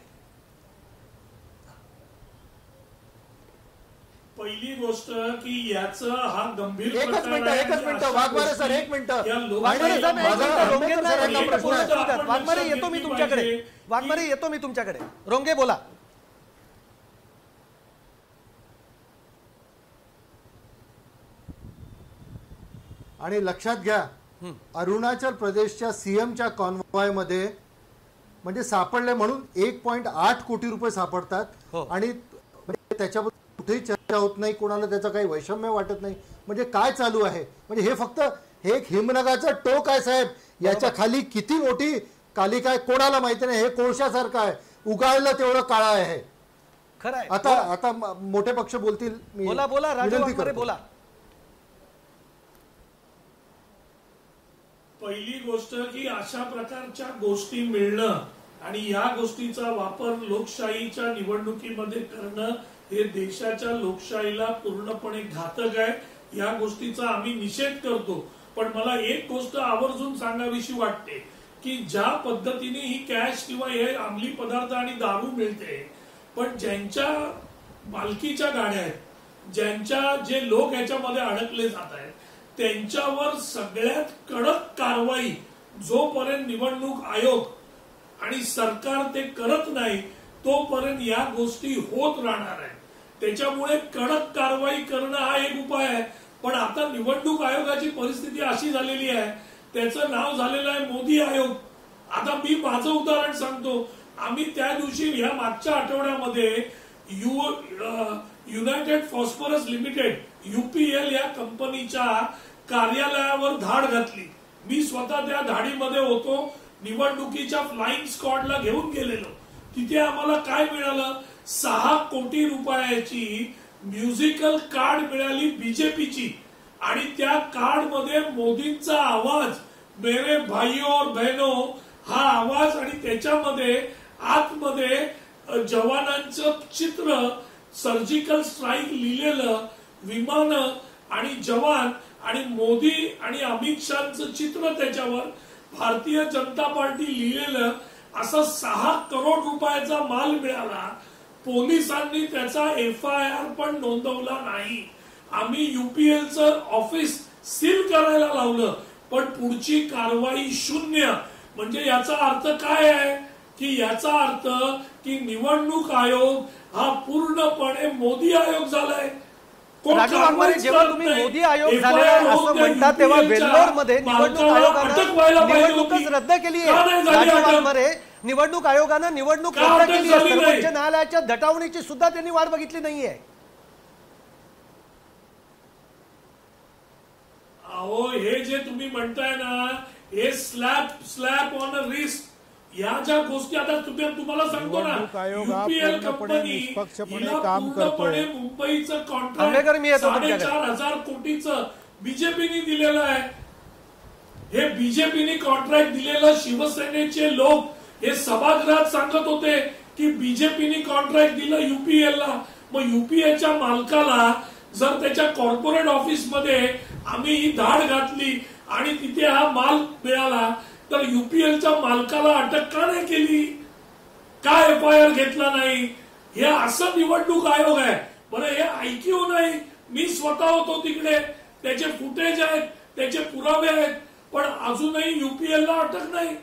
पहिली गोष्ट की याचं हा गंभीर एकच मिनिट वाघमारे सर, एक मिनिट. वाघमारे येतो मी तुमच्याकडे. रोंगे बोला. आणि लक्षात घ्या, अरुणाचल प्रदेशच्या सीएमच्या कॉन्वॉय मध्ये म्हणजे सापडले म्हणून 1.8 कोटी रुपये सापडतात आणि त्याच्याबद्दल कुठेही चर्चा होत नाही, कोणाला त्याचं काही वैषम्य वाटत नाही. म्हणजे काय चालू आहे? म्हणजे हे फक्त हे एक हिमनगाचं टोक आहे साहेब. याच्या खाली किती मोठी कालिका आहे कोणाला माहिती नाही. हे कोळशासारखं आहे, उगाळलं तेवढं काळा आहे. खरं आहे. आता मोठे पक्ष बोलतील. बोला राजू वाघमारे बोला. पहिली गोष्ट की अशा प्रकारच्या गोष्टी मिळणं आणि या गोष्टीचा वापर लोकशाहीच्या निवडणुकीमध्ये करणं हे देशाच्या लोकशाहीला पूर्णपणे घातक आहे. या गोष्टीचा आम्ही निषेध करतो. पण मला एक गोष्ट आवर्जून सांगावीशी वाटते की ज्या पद्धतीने ही कॅश किंवा हे अंमली पदार्थ आणि दारू मिळते, पण ज्यांच्या मालकीच्या गाड्या आहेत, ज्यांच्या जे लोक याच्यामध्ये अडकले जात आहेत, त्यांच्यावर सगळ्यात कडक कारवाई जोपर्यंत निवडणूक आयोग आणि सरकार ते करत नाही तोपर्यंत या गोष्टी होत राहणार आहेत. त्याच्यामुळे कडक कारवाई करणं हा एक उपाय आहे. पण आता निवडणूक आयोगाची परिस्थिती अशी झालेली आहे, त्याचं नाव झालेलं आहे मोदी आयोग. आता मी माझं उदाहरण सांगतो. आम्ही त्या दिवशी ह्या मागच्या आठवड्यामध्ये युनायटेड फॉस्फरस लिमिटेड UPL या कंपनीच्या कार्यालयावर धाड घातली. मी स्वतः त्या धाडीमध्ये होतो. निवडणुकीच्या फ्लाइंग स्क्वॉडला घेऊन गेलेलो. तिथे आम्हाला काय मिळालं? 6 कोटी रुपयाची म्युझिकल कार्ड मिळाली बीजेपीची आणि त्या कार्ड मध्ये मोदींचा आवाज मेरे भाइयों और बहनों हा आवाज आणि त्याच्यामध्ये आतमध्ये जवानांचं चित्र सर्जिकल स्ट्राईक लिहिलेलं विमान आणि जवान आणि मोदी आणि अमित शहाचं चित्र त्याच्यावर भारतीय जनता पार्टी लिहिलेलं असा 6 करोड रुपयाचा माल मिळाला. पोलिसांनी त्याचा FIR पण नोंदवला नाही. आम्ही UPLचं ऑफिस सील करायला लावलं पण पुढची कारवाई शून्य. म्हणजे याचा अर्थ काय आहे की याचा अर्थ की निवडणूक आयोग हा पूर्णपणे मोदी आयोग झालाय. राजू वाघमारे, जेव्हा तुम्ही मोदी आयोग झालेला असं म्हणता तेव्हा वेल्लोरमध्ये निवडणूक आयोगानं निवडणूकच रद्द केली आहे. राजू वाघमारे, निवडणूक आयोगानं निवडणूक रद्द केली आहे. सर्वोच्च न्यायालयाच्या दटावणीची सुद्धा त्यांनी वाट बघितली नाहीये. अहो, हे जे तुम्ही म्हणताय ना हे स्लॅप ऑन अ रिस्ट या ज्या गोष्टी आता तुम्हाला सांगतो ना, निवडणूक आयोग हा UPL पूर्णपणे कंपनी निष्पक्षपणे काम करतोय. मुंबईचं आंबेडकर, मी येतो कॉन्ट्रॅक्ट तुमच्याकडे. 4,500 कोटीचं बीजेपीने दिलेलं आहे. हे बीजेपीने कॉन्ट्रॅक्ट दिलेलं शिवसेनेचे लोक हे सभागृहात सांगत होते की बीजेपीने कॉन्ट्रॅक्ट दिलं UPLला. मग UPLच्या मालकाला जर त्याच्या कॉर्पोरेट ऑफिस मध्ये आम्ही ही धाड घातली आणि तिथे हा माल मिळाला तर UPLच्या मालकाला अटक का नाही केली? का FIR घेतला नाही? हे असं निवडणूक आयोग आहे. बरं, हे ऐकीव नाही. मी स्वतः होतो तिकडे, त्याचे फुटेज आहेत, त्याचे पुरावे आहेत, पण अजूनही UPLला अटक नाही.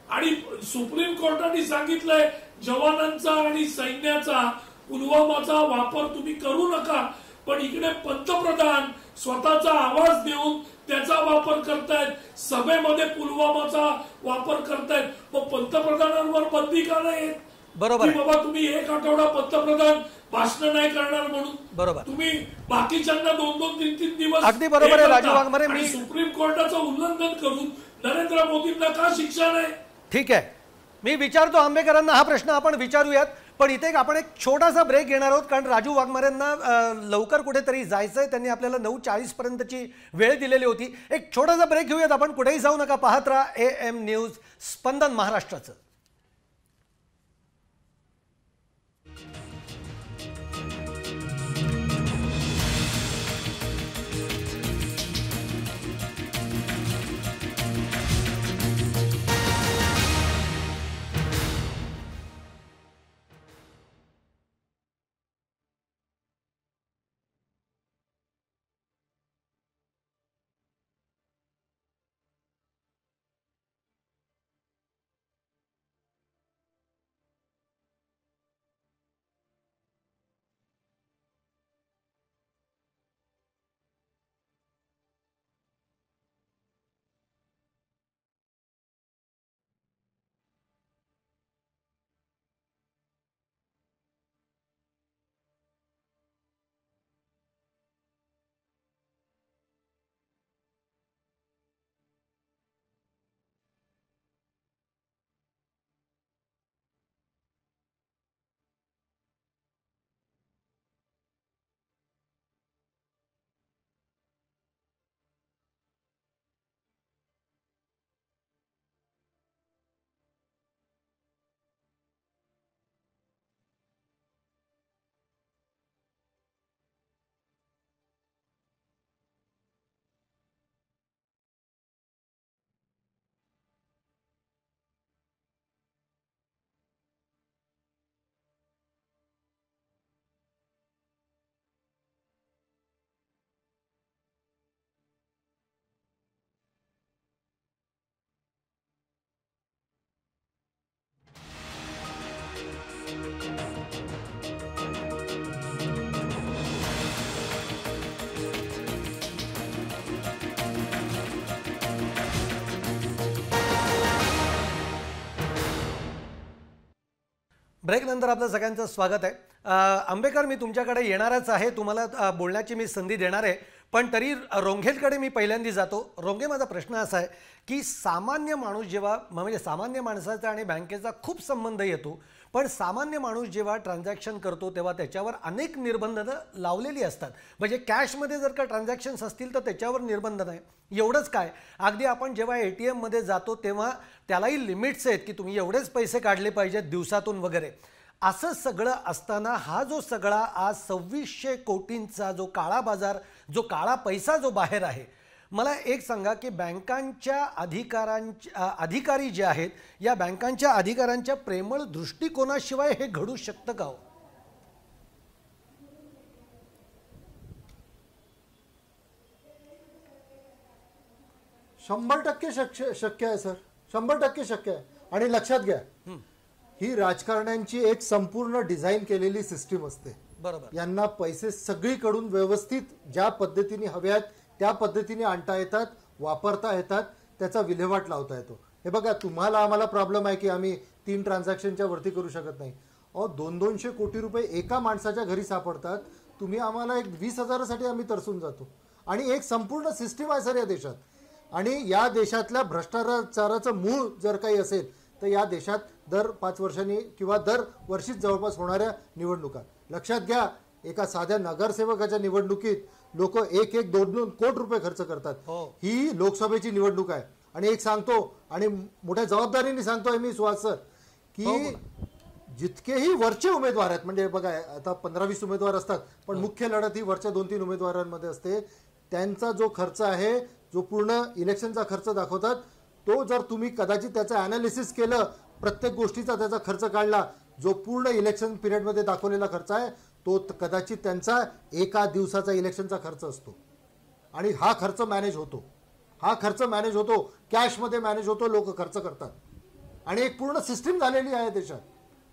आणि सुप्रीम कोर्टाने सांगितलंय जवानांचा आणि सैन्याचा पुलवामाचा वापर तुम्ही करू नका. पण इकडे पंतप्रधान स्वतःचा आवाज देऊन त्याचा वापर करतायत, सभेमध्ये पुलवामाचा वापर करतायत. मग पंतप्रधानांवर बंदी का नाही? बरोबर, बाबा तुम्ही 1 आठवडा पंतप्रधान भाषण नाही करणार म्हणून बरोबर तुम्ही बाकीच्यांना 2-2, 3-3 दिवस अगदी बरोबर आहे राजू वाघमारे. मी सुप्रीम कोर्टाचं उल्लंघन करून नरेंद्र मोदींना का शिक्षा नाही? ठीक आहे, मी विचारतो आंबेकरांना हा प्रश्न आपण विचारूयात. पण इथे आपण एक छोटासा ब्रेक घेणार आहोत कारण राजू वाघमारेंना लवकर कुठेतरी जायचंय. त्यांनी आपल्याला 9:40 पर्यंतची वेळ दिलेली होती. एक छोटासा ब्रेक घेऊयात. आपण कुठेही जाऊ नका, पाहत राहा AM न्यूज, स्पंदन महाराष्ट्राचं. ब्रेक नंतर आपलं सगळ्यांचं स्वागत आहे. आंबेकर, मी तुमच्याकडे येणारच आहे, तुम्हाला बोलण्याची मी संधी देणार आहे. पण तरी रोंघेंकडे मी पहिल्यांदा जातो. रोंघे, माझा प्रश्न असा आहे की सामान्य माणूस जेव्हा म्हणजे सामान्य माणसाचा आणि बँकेचा खूप संबंध येतो, पण सामान्य माणूस जेव्हा ट्रान्झॅक्शन करतो तेव्हा त्याच्यावर अनेक निर्बंध लावलेली असतात. म्हणजे कॅशमध्ये जर का ट्रान्झॅक्शन्स असतील तर त्याच्यावर निर्बंध नाही. एवढंच काय, अगदी आपण जेव्हा ATM मध्ये जातो तेव्हा त्यालाही लिमिट्स आहेत की तुम्ही एवढेच पैसे काढले पाहिजेत दिवसातून वगैरे. असं सगळं असताना हा जो सगळा आज 2600 कोटींचा जो काळा बाजार, जो काळा पैसा जो बाहेर आहे, मला एक सांगा की बँकांच्या अधिकारी जे आहेत, या बँकांच्या अधिकाऱ्यांच्या प्रेमळ दृष्टिकोनाशिवाय हे घडू शकतं का हो? शंभर टक्के शक्य आहे सर, 100% शक्य आहे. आणि लक्षात घ्या, ही राजकारण्यांची एक संपूर्ण डिझाईन केलेली सिस्टीम असते. बरोबर. यांना पैसे सगळीकडून व्यवस्थित ज्या पद्धतीने हव्यात त्या पद्धतीने आणता येतात, वापरता येतात, त्याचा विल्हेवाट लावता येतो. हे बघा, तुम्हाला आम्हाला प्रॉब्लेम आहे की आम्ही 3 ट्रान्झॅक्शनच्या वरती करू शकत नाही. 200-200 कोटी रुपये एका माणसाच्या घरी सापडतात. तुम्ही आम्हाला एक 20,000साठी आम्ही तरसून जातो. आणि एक संपूर्ण सिस्टीम आहे सर या देशात. आणि या देशातल्या भ्रष्टाचाराचं मूळ जर काही असेल तर या देशात दर 5 वर्षांनी किंवा दर वर्षीच जवळपास होणाऱ्या निवडणुका. लक्षात घ्या, एका साध्या नगरसेवकाच्या निवडणुकीत लोक 1-2 कोटी रुपये खर्च करतात. ही लोकसभेची निवडणूक आहे. आणि एक सांगतो, आणि मोठ्या जबाबदारीने सांगतोय मी सुहास सर, की जितकेही वरचे उमेदवार आहेत, म्हणजे बघा आता 15-20 उमेदवार असतात, पण मुख्य लढत ही वरच्या 2-3 उमेदवारांमध्ये असते. त्यांचा जो खर्च आहे, जो पूर्ण इलेक्शनचा खर्च दाखवतात, तो जर तुम्ही कदाचित त्याचं ॲनालिसिस केलं, प्रत्येक गोष्टीचा त्याचा खर्च काढला, जो पूर्ण इलेक्शन पिरियडमध्ये दाखवलेला खर्च आहे तो कदाचित त्यांचा एका दिवसाचा इलेक्शनचा खर्च असतो. आणि हा खर्च मॅनेज होतो, कॅशमध्ये मॅनेज होतो, लोक खर्च करतात. आणि एक पूर्ण सिस्टीम झालेली आहे देशात.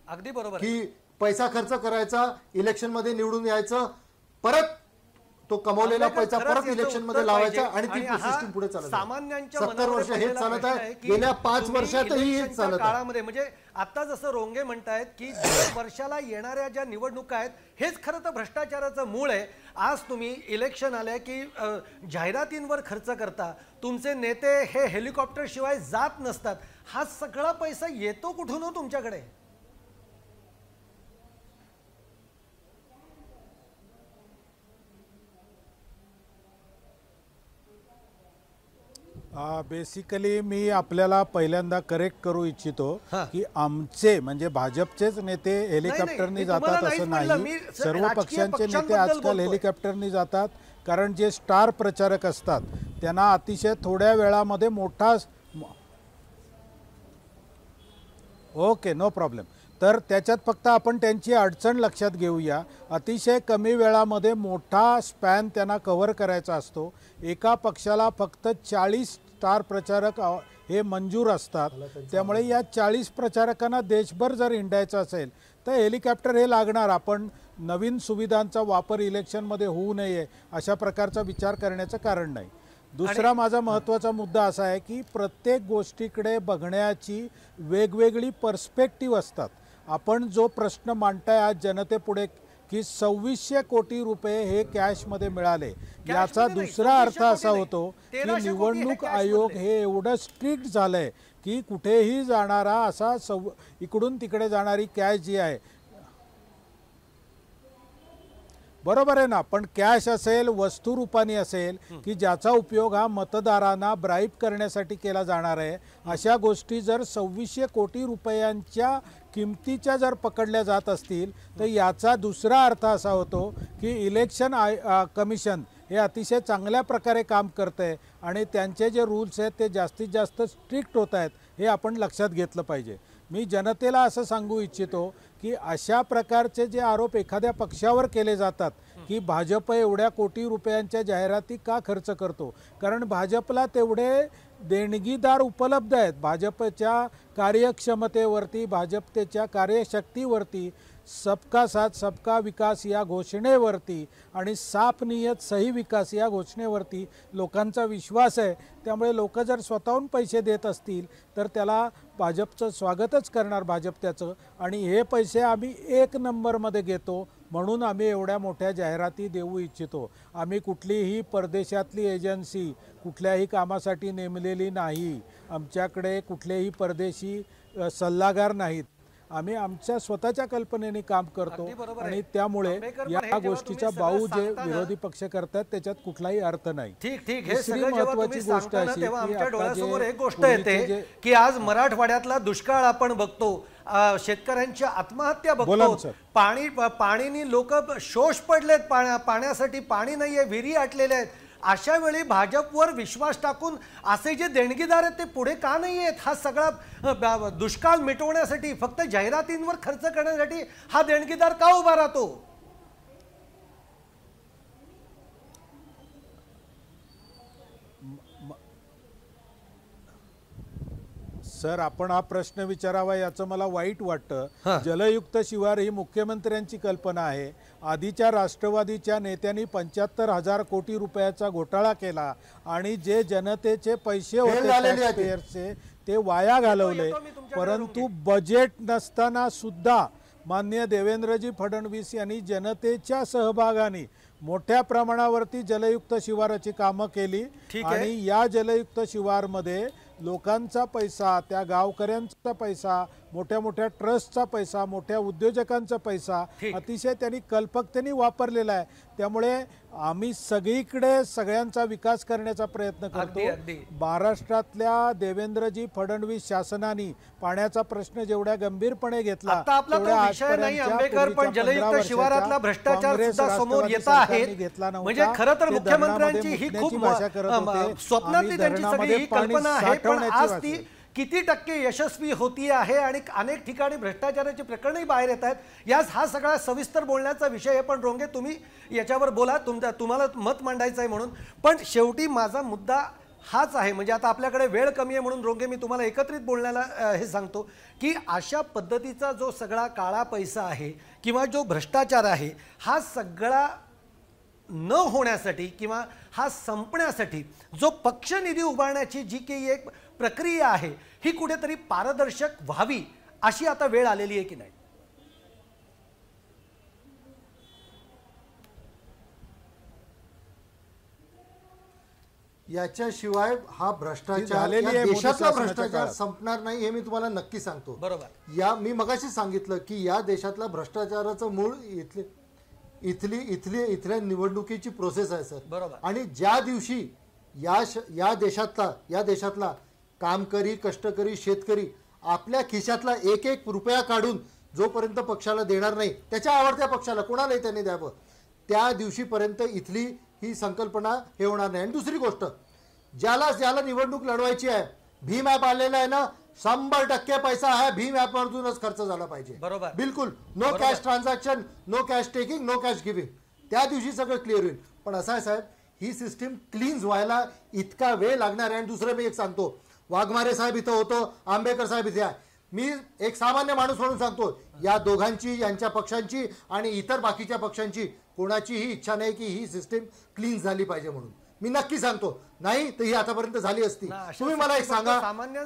अगदी बरोबर की पैसा खर्च करायचा, इलेक्शनमध्ये निवडून यायचं, परत तो कमवलेला पैसा परत इलेक्शन मध्ये लावायचा, आणि ती सिस्टीम पुढे चालत आहे. 70 वर्ष हेच चालत आहे. गेल्या 5 वर्षातही हेच चालत आहे. काळामध्ये म्हणजे आता जसं रोंगे म्हणतायत की दर वर्षाला येणाऱ्या ज्या निवडणुका आहेत हेच खरं तर भ्रष्टाचाराचं मूळ आहे. आज तुम्ही इलेक्शन आले की जाहिरातींवर खर्च करता, तुमचे नेते हे हेलिकॉप्टर शिवाय जात नसतात. हा सगळा पैसा येतो कुठून हो तुमच्याकडे? बेसिकली मी आपल्याला पहिल्यांदा करेक्ट करू इच्छितो की आमचे म्हणजे भाजपचेच नेते हेलिकॉप्टरनी जातात असं नाही. सर्व पक्षांचे नेते आजकाल हेलिकॉप्टरनी जातात, कारण जे स्टार प्रचारक असतात त्यांना अतिशय थोड्या वेळामध्ये मोठा, ओके नो प्रॉब्लेम. तर त्याच्यात फक्त आपण त्यांची अडचण लक्षात घेऊया. अतिशय कमी वेळामध्ये मोठा स्पॅन त्यांना कव्हर करायचा असतो. एका पक्षाला फक्त 40 स्टार प्रचारक हे मंजूर असतात. त्यामुळे या 40 प्रचारकांना देशभर जर हिंडायचं असेल तर हेलिकॉप्टर हे लागणार. आपण नवीन सुविधांचा वापर इलेक्शनमध्ये होऊ नये अशा प्रकारचा विचार करण्याचं कारण नाही. दुसरा माझा महत्त्वाचा मुद्दा असा आहे की प्रत्येक गोष्टीकडे बघण्याची वेगवेगळी पर्स्पेक्टिव्ह असतात. आपण जो प्रश्न मांडताय आज जनतेपुढे की 2600 कोटी रुपये हे कॅशमध्ये मिळाले, याचा दुसरा अर्थ असा होतो की निवडणूक आयोग हे एवढं स्ट्रिक्ट झालंय की कुठेही जाणारा असा इकडून तिकडे जाणारी कॅश जी आहे, बरोबर आहे ना, पण कॅश असेल, वस्तू रूपाने असेल की ज्याचा उपयोग हा मतदारांना ब्राईब करण्यासाठी केला जाणार आहे, अशा गोष्टी जर 2600 कोटी रुपयांच्या किमतीच्या जर पकडल्या जात असतील तर याचा दुसरा अर्थ असा होतो की इलेक्शन कमिशन हे अतिशय चांगल्या प्रकारे काम करते आणि त्यांचे जे रूल्स आहेत ते जास्तीत जास्त स्ट्रिक्ट होत आहेत हे आपण लक्षात घेतलं पाहिजे. मी जनतेला असं सांगू इच्छितो की अशा प्रकारचे जे आरोप एखाद्या पक्षावर केले जातात की भाजप एवढ्या कोटी रुपयांच्या जाहिराती का खर्च करतो, कारण भाजपला तेवढे देणगीदार उपलब्ध आहेत. भाजपच्या कार्यक्षमतेवरती, भाजपच्या कार्यशक्तीवरती, सबका साथ सबका विकास या घोषणेवरती आणि साफ नियत सही विकास या घोषणेवरती लोकांचा विश्वास आहे. त्यामुळे लोक जर स्वतःहून पैसे देत असतील तर त्याला भाजपचं स्वागतच करणार भाजप त्याचं. आणि हे पैसे आम्ही 1 नंबरमध्ये घेतो म्हणून आम्ही एवढ्या मोठ्या जाहिराती देऊ इच्छितो. आम्ही कुठलीही परदेशातली एजन्सी कुठल्याही कामासाठी नेमलेली नाही. आमच्याकडे कुठलेही परदेशी सल्लागार नाहीत. आम्ही आमच्या स्वतःच्या कल्पनेने काम करतो अगदी बरोबर आहे. आणि त्यामुळे आंबेडकर पण हे या जेव्हा गोष्टीचा तुम्ही बाऊ सगळं जे सांगता ना- विरोधी पक्ष करतात त्याच्यात कुठलाही अर्थ नाही. ठीक ठीक, हे दुसरी सगळं जेव्हा महत्त्वाची तुम्ही गोष्ट सांगता ना अशी तेव्हा की आमच्या आता डोळ्यासमोर जे एक गोष्ट पूर्वीचे येते जे- की आज मराठवाड्यातला दुष्काळ आपण बघतो, शेतकऱ्यांच्या आत्महत्या बोला ना, बघतो, सर. पाणीनी लोक शोष पडलेत, पाण्यासाठी पाणी नाहीये, विहिरी आटलेल्या आहेत. अशा वेळी भाजपवर विश्वास टाकून असे जे देणगीदार आहेत ते पुढे का नाही आहेत? हा सगळा दुष्काळ मिटवण्यासाठी फक्त जाहिरातींवर खर्च करण्यासाठी हा देणगीदार का उभा राहतो? सर, आपण हा प्रश्न विचारावा याचं मला वाईट हां. वाटतं. जलयुक्त शिवार ही मुख्यमंत्र्यांची कल्पना आहे. आधीच्या राष्ट्रवादीच्या नेत्यांनी 75,000 कोटी रुपयाचा घोटाळा केला आणि जे जनतेचे पैसे होते झालेले आहेत. टॅक्सपेयरचे ते वाया घालवले. येतो मी तुमच्याकडे, परंतु बजेट नसताना सुद्धा माननीय देवेंद्रजी फडणवीस यांनी जनतेच्या सहभागाने मोठ्या प्रमाणावरती जलयुक्त शिवाराची कामं केली ठीक आहे. आणि या जलयुक्त शिवारमध्ये लोकांचा पैसा, त्या गावकऱ्यांचा पैसा, मोठ्या मोठ्या ट्रस्टचा पैसा, मोठ्या उद्योजकांचा पैसा ठीक. अतिशय त्यांनी कल्पकतेने वापरलेला आहे. त्यामुळे आम्ही सगळीकडे सगळ्यांचा विकास करण्याचा प्रयत्न अगदी, करतो. अगदी. महाराष्ट्रातल्या देवेंद्रजी फडणवीस शासनाने पाण्याचा प्रश्न जेवढ्या गंभीरपणे घेतला आता आपला तो तेवढ्या विषय नाही आजपर्यंतच्या आंबेडकर, पण पूर्वीच्या 15 जलयुक्त शिवारातला वर्षाच्या भ्रष्टाचार काँग्रेस सुद्धा समोर राष्ट्रवादी येत सरकारने आहेत. घेतला नव्हता. म्हणजे खरं तर ते मुख्यमंत्र्यांची धरणामध्ये ही मुतण्याची खूप भाषा करत होते. स्वप्नातली आम्ही त्यांची सगळी धरणामध्ये ही पाणी कल्पना आहे, पण साठवण्याची आज भाषा. ती किती टक्के यशस्वी होती आहे आणि अनेक ठिकाणी भ्रष्टाचाराची प्रकरणही बाहेर येत आहेत. याच हा सगळा सविस्तर बोलण्याचा विषय आहे. पण रोंगे, तुम्ही याच्यावर बोला, तुम्हाला मत मांडायचं आहे म्हणून. पण शेवटी माझा मुद्दा हाच आहे, म्हणजे आता आपल्याकडे वेळ कमी आहे म्हणून रोंगे मी तुम्हाला एकत्रित बोलण्याला हे सांगतो की अशा पद्धतीचा जो सगळा काळा पैसा आहे किंवा जो भ्रष्टाचार आहे, हा सगळा न होण्यासाठी किंवा हा संपण्यासाठी जो पक्ष निधी उभारण्याची जी काही एक प्रक्रिया आहे ही कुठेतरी पारदर्शक व्हावी, अशी आता वेळ आलेली आहे की नाही? याच्याशिवाय हा ती भ्रष्टाचार, झालेली या आहे मोदी देशातला शासनाच्या भ्रष्टाचार काळात. संपणार नाही हे मी तुम्हाला नक्की सांगतो. बरोबर. मी मगाशी सांगितलं की या देशातला भ्रष्टाचाराचं मूळ इथल्या निवडणुकीची प्रोसेस आहे सर. बरोबर. आणि ज्या दिवशी या देशातला कामकरी, कष्टकरी, शेतकरी आपल्या खिशातला एक एक रुपया काढून जोपर्यंत पक्षाला देणार नाही, त्याच्या आवडत्या पक्षाला कोणालाही त्यांनी द्यावं, त्या दिवशीपर्यंत इथली ही संकल्पना हे होणार नाही. आणि दुसरी गोष्ट, ज्याला निवडणूक लढवायची आहे, भीम ॲप आलेला आहे ना, 100% पैसा आहे भीम ॲप मधूनच खर्च झाला पाहिजे. बरोबर. बिलकुल no cash transaction, no cash taking, no cash giving. त्या दिवशी सगळं क्लिअर होईल. पण असं आहे साहेब, ही सिस्टीम क्लीन्स व्हायला इतका वेळ लागणार आहे. आणि दुसरं मी एक सांगतो, वाघमारे साहेब इथं होतो, आंबेकर साहेब इथे आहे. मी एक सामान्य माणूस म्हणून सांगतो, या दोघांची, यांच्या पक्षांची आणि इतर बाकीच्या पक्षांची कोणाचीही इच्छा नाही की ही सिस्टीम क्लीन झाली पाहिजे म्हणून. मी नक्की सांगतो, नाही तर ही आतापर्यंत झाली असती. तुम्ही मला एक सांगा,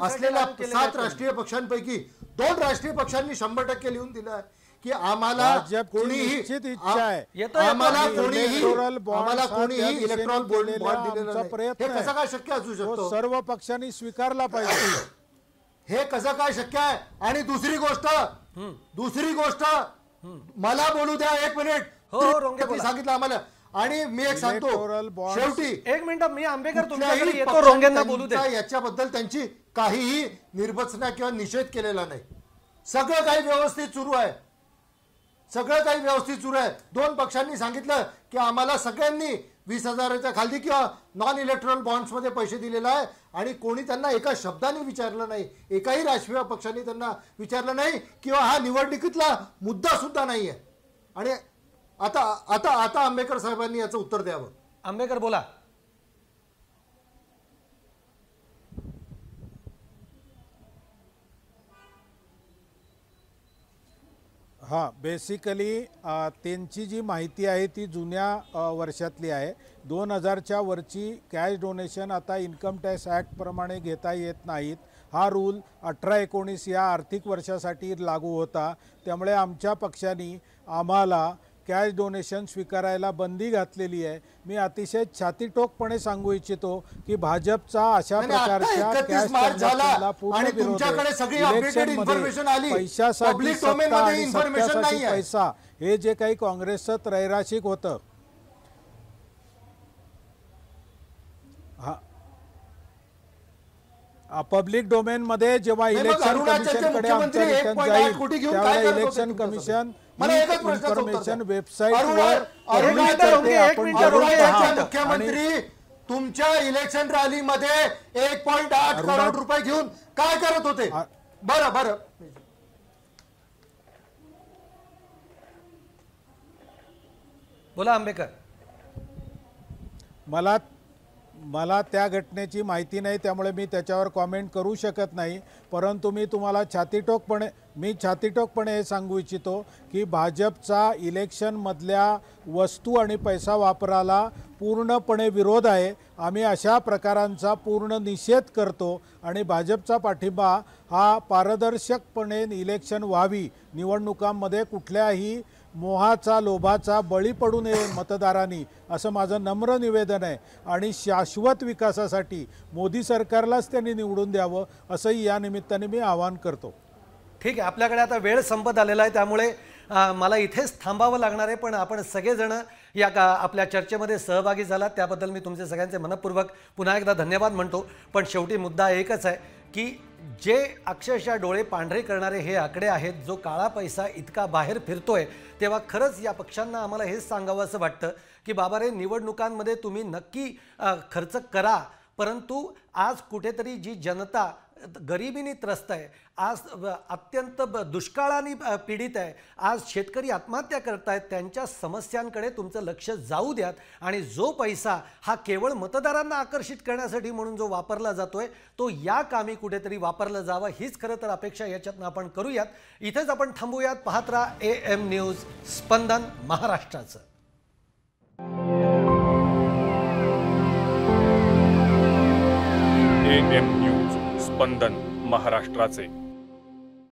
असलेल्या 7 राष्ट्रीय पक्षांपैकी 2 राष्ट्रीय पक्षांनी 100% लिहून दिलं आहे की आम्हाला भाजपची कोणीही निश्चित इच्छा आहे. आम्हाला आणि कोणीही electoral bonds आम्हाला हा त्या कोणीही दिशेने इलेक्ट्रॉल बॉन्ड केलेला दिलेला आमचा नाही. प्रयत्न हे कसं आहे. काय शक्य असू तो शकतो? सर्व पक्षांनी स्वीकारला पाहिजे. हे कसं काय शक्य आहे? आणि दुसरी गोष्ट मला बोलू द्या 1 मिनिट. हो, रोंगे बोला. सांगितलं आम्हाला. आणि मी एक सांगतो, Electoral bonds. शेवटी एक मिनिट, मी आंबेकर तुमच्याकडे कुठल्याही येतो, पक्षाने रोंगेंना बोलू दे. त्यांचा याच्याबद्दल त्यांची काहीही निर्बसना किंवा निषेध केलेला नाही. सगळं काही व्यवस्थित सुरू आहे. 2 पक्षांनी सांगितलं की आम्हाला सगळ्यांनी 20,000च्या खाली किंवा नॉन इलेक्ट्रॉल बॉन्ड्स मध्ये पैसे दिलेला आहे. आणि कोणी त्यांना एका शब्दाने विचारलं नाही, एकाही राष्ट्रीय पक्षाने त्यांना विचारलं नाही किंवा हा निवडणुकीतला मुद्दा सुद्धा नाहीये. आणि आता आंबेकर साहेबांनी याचं उत्तर द्यावं. आंबेकर बोला. हां, बेसिकली त्यांची जी माहिती आहे ती जुन्या वर्षातली आहे. 2000च्या वरची कॅश डोनेशन आता इन्कम टॅक्स ॲक्टप्रमाणे घेता येत नाहीत. हा रूल 18-19 या आर्थिक वर्षासाठी लागू होता. त्यामुळे आमच्या पक्षाने आम्हाला कॅश डोनेशन स्वीकारायला बंदी घातलेली आहे. मी अतिशय छातीटोकपणे सांगू इच्छितो की भाजपचा अशा नाही, आता प्रकारच्या 31 कॅश मार्च झाला ट्रान्झॅक्शनला पूर्ण आणि विरोध तुमच्याकडे आहे. सगळी अपडेटेड इलेक्शनमध्ये इन्फॉर्मेशन आली. पैशासाठी पब्लिक डोमेन सत्ता मध्ये आणि इन्फॉर्मेशन सत्यासाठी नाही आहे. पैसा हे जे काही काँग्रेसचं त्रैराशिक होतं पब्लिक डोमेन मध्ये जेव्हा नाही, मग इलेक्शन अरुणाचलचे कमिशनकडे आमचं मुख्यमंत्री रिटर्न 1.8 जाईल कोटी घेऊन काय त्यावेळेला करत होते इलेक्शन तुमच्या कमिशन मला एकच प्रश्नाचं उत्तर इन्फॉर्मेशन द्या. वेबसाईटवर एक मिनिट, अरुणाचलचे मुख्यमंत्री तुमच्या इलेक्शन रॅलीमध्ये 1.8 करोड रुपये घेऊन काय करत होते? बरं बरं बोला आंबेकर. मला त्या घटनेची माहिती नाही, त्यामुळे मी त्याच्यावर कॉमेंट करू शकत नाही. परंतु मी तुम्हाला छातीटोकपणे हे सांगू इच्छितो की भाजपचा इलेक्शनमधल्या वस्तू आणि पैसा वापराला पूर्णपणे विरोध आहे. आम्ही अशा प्रकारांचा पूर्ण निषेध करतो आणि भाजपचा पाठिंबा हा पारदर्शकपणे इलेक्शन व्हावी, निवडणुकांमध्ये कुठल्याही मोहाचा लोभाचा बळी पडू नये मतदारांनी, असं माझं नम्र निवेदन आहे. आणि शाश्वत विकासासाठी मोदी सरकारलाच त्यांनी निवडून द्यावं असंही या निमित्ताने मी आवाहन करतो. ठीक आहे, आपल्याकडे आता वेळ संपत आलेला आहे, त्यामुळे मला इथेच थांबावं लागणार आहे. पण आपण सगळेजण या आपल्या चर्चेमध्ये सहभागी झालात त्याबद्दल मी तुमचे सगळ्यांचे मनपूर्वक पुन्हा एकदा धन्यवाद म्हणतो. पण शेवटी मुद्दा एकच आहे की जे अक्षरशः डोळे पांढरे करणारे हे आकडे आहेत, जो काळा पैसा इतका बाहेर फिरतोय, तेव्हा खरंच या पक्षांना आम्हाला हेच सांगावं असं वाटतं की बाबा रे, निवडणुकांमध्ये तुम्ही नक्की खर्च करा, परंतु आज कुठेतरी जी जनता गरिबीने त्रस्त आहे, आज अत्यंत दुष्काळाने पीडित आहे, आज शेतकरी आत्महत्या करत आहेत, त्यांच्या समस्यांकडे तुमचं लक्ष जाऊ द्यात. आणि जो पैसा हा केवळ मतदारांना आकर्षित करण्यासाठी म्हणून जो वापरला जातोय, तो या कामी कुठेतरी वापरला जावा, हीच खरं तर अपेक्षा याच्यातनं आपण करूयात. इथेच आपण थांबूयात. पाहत राहा AM न्यूज, स्पंदन महाराष्ट्राचं. AM न्यूज, स्पंदन महाराष्ट्राचे.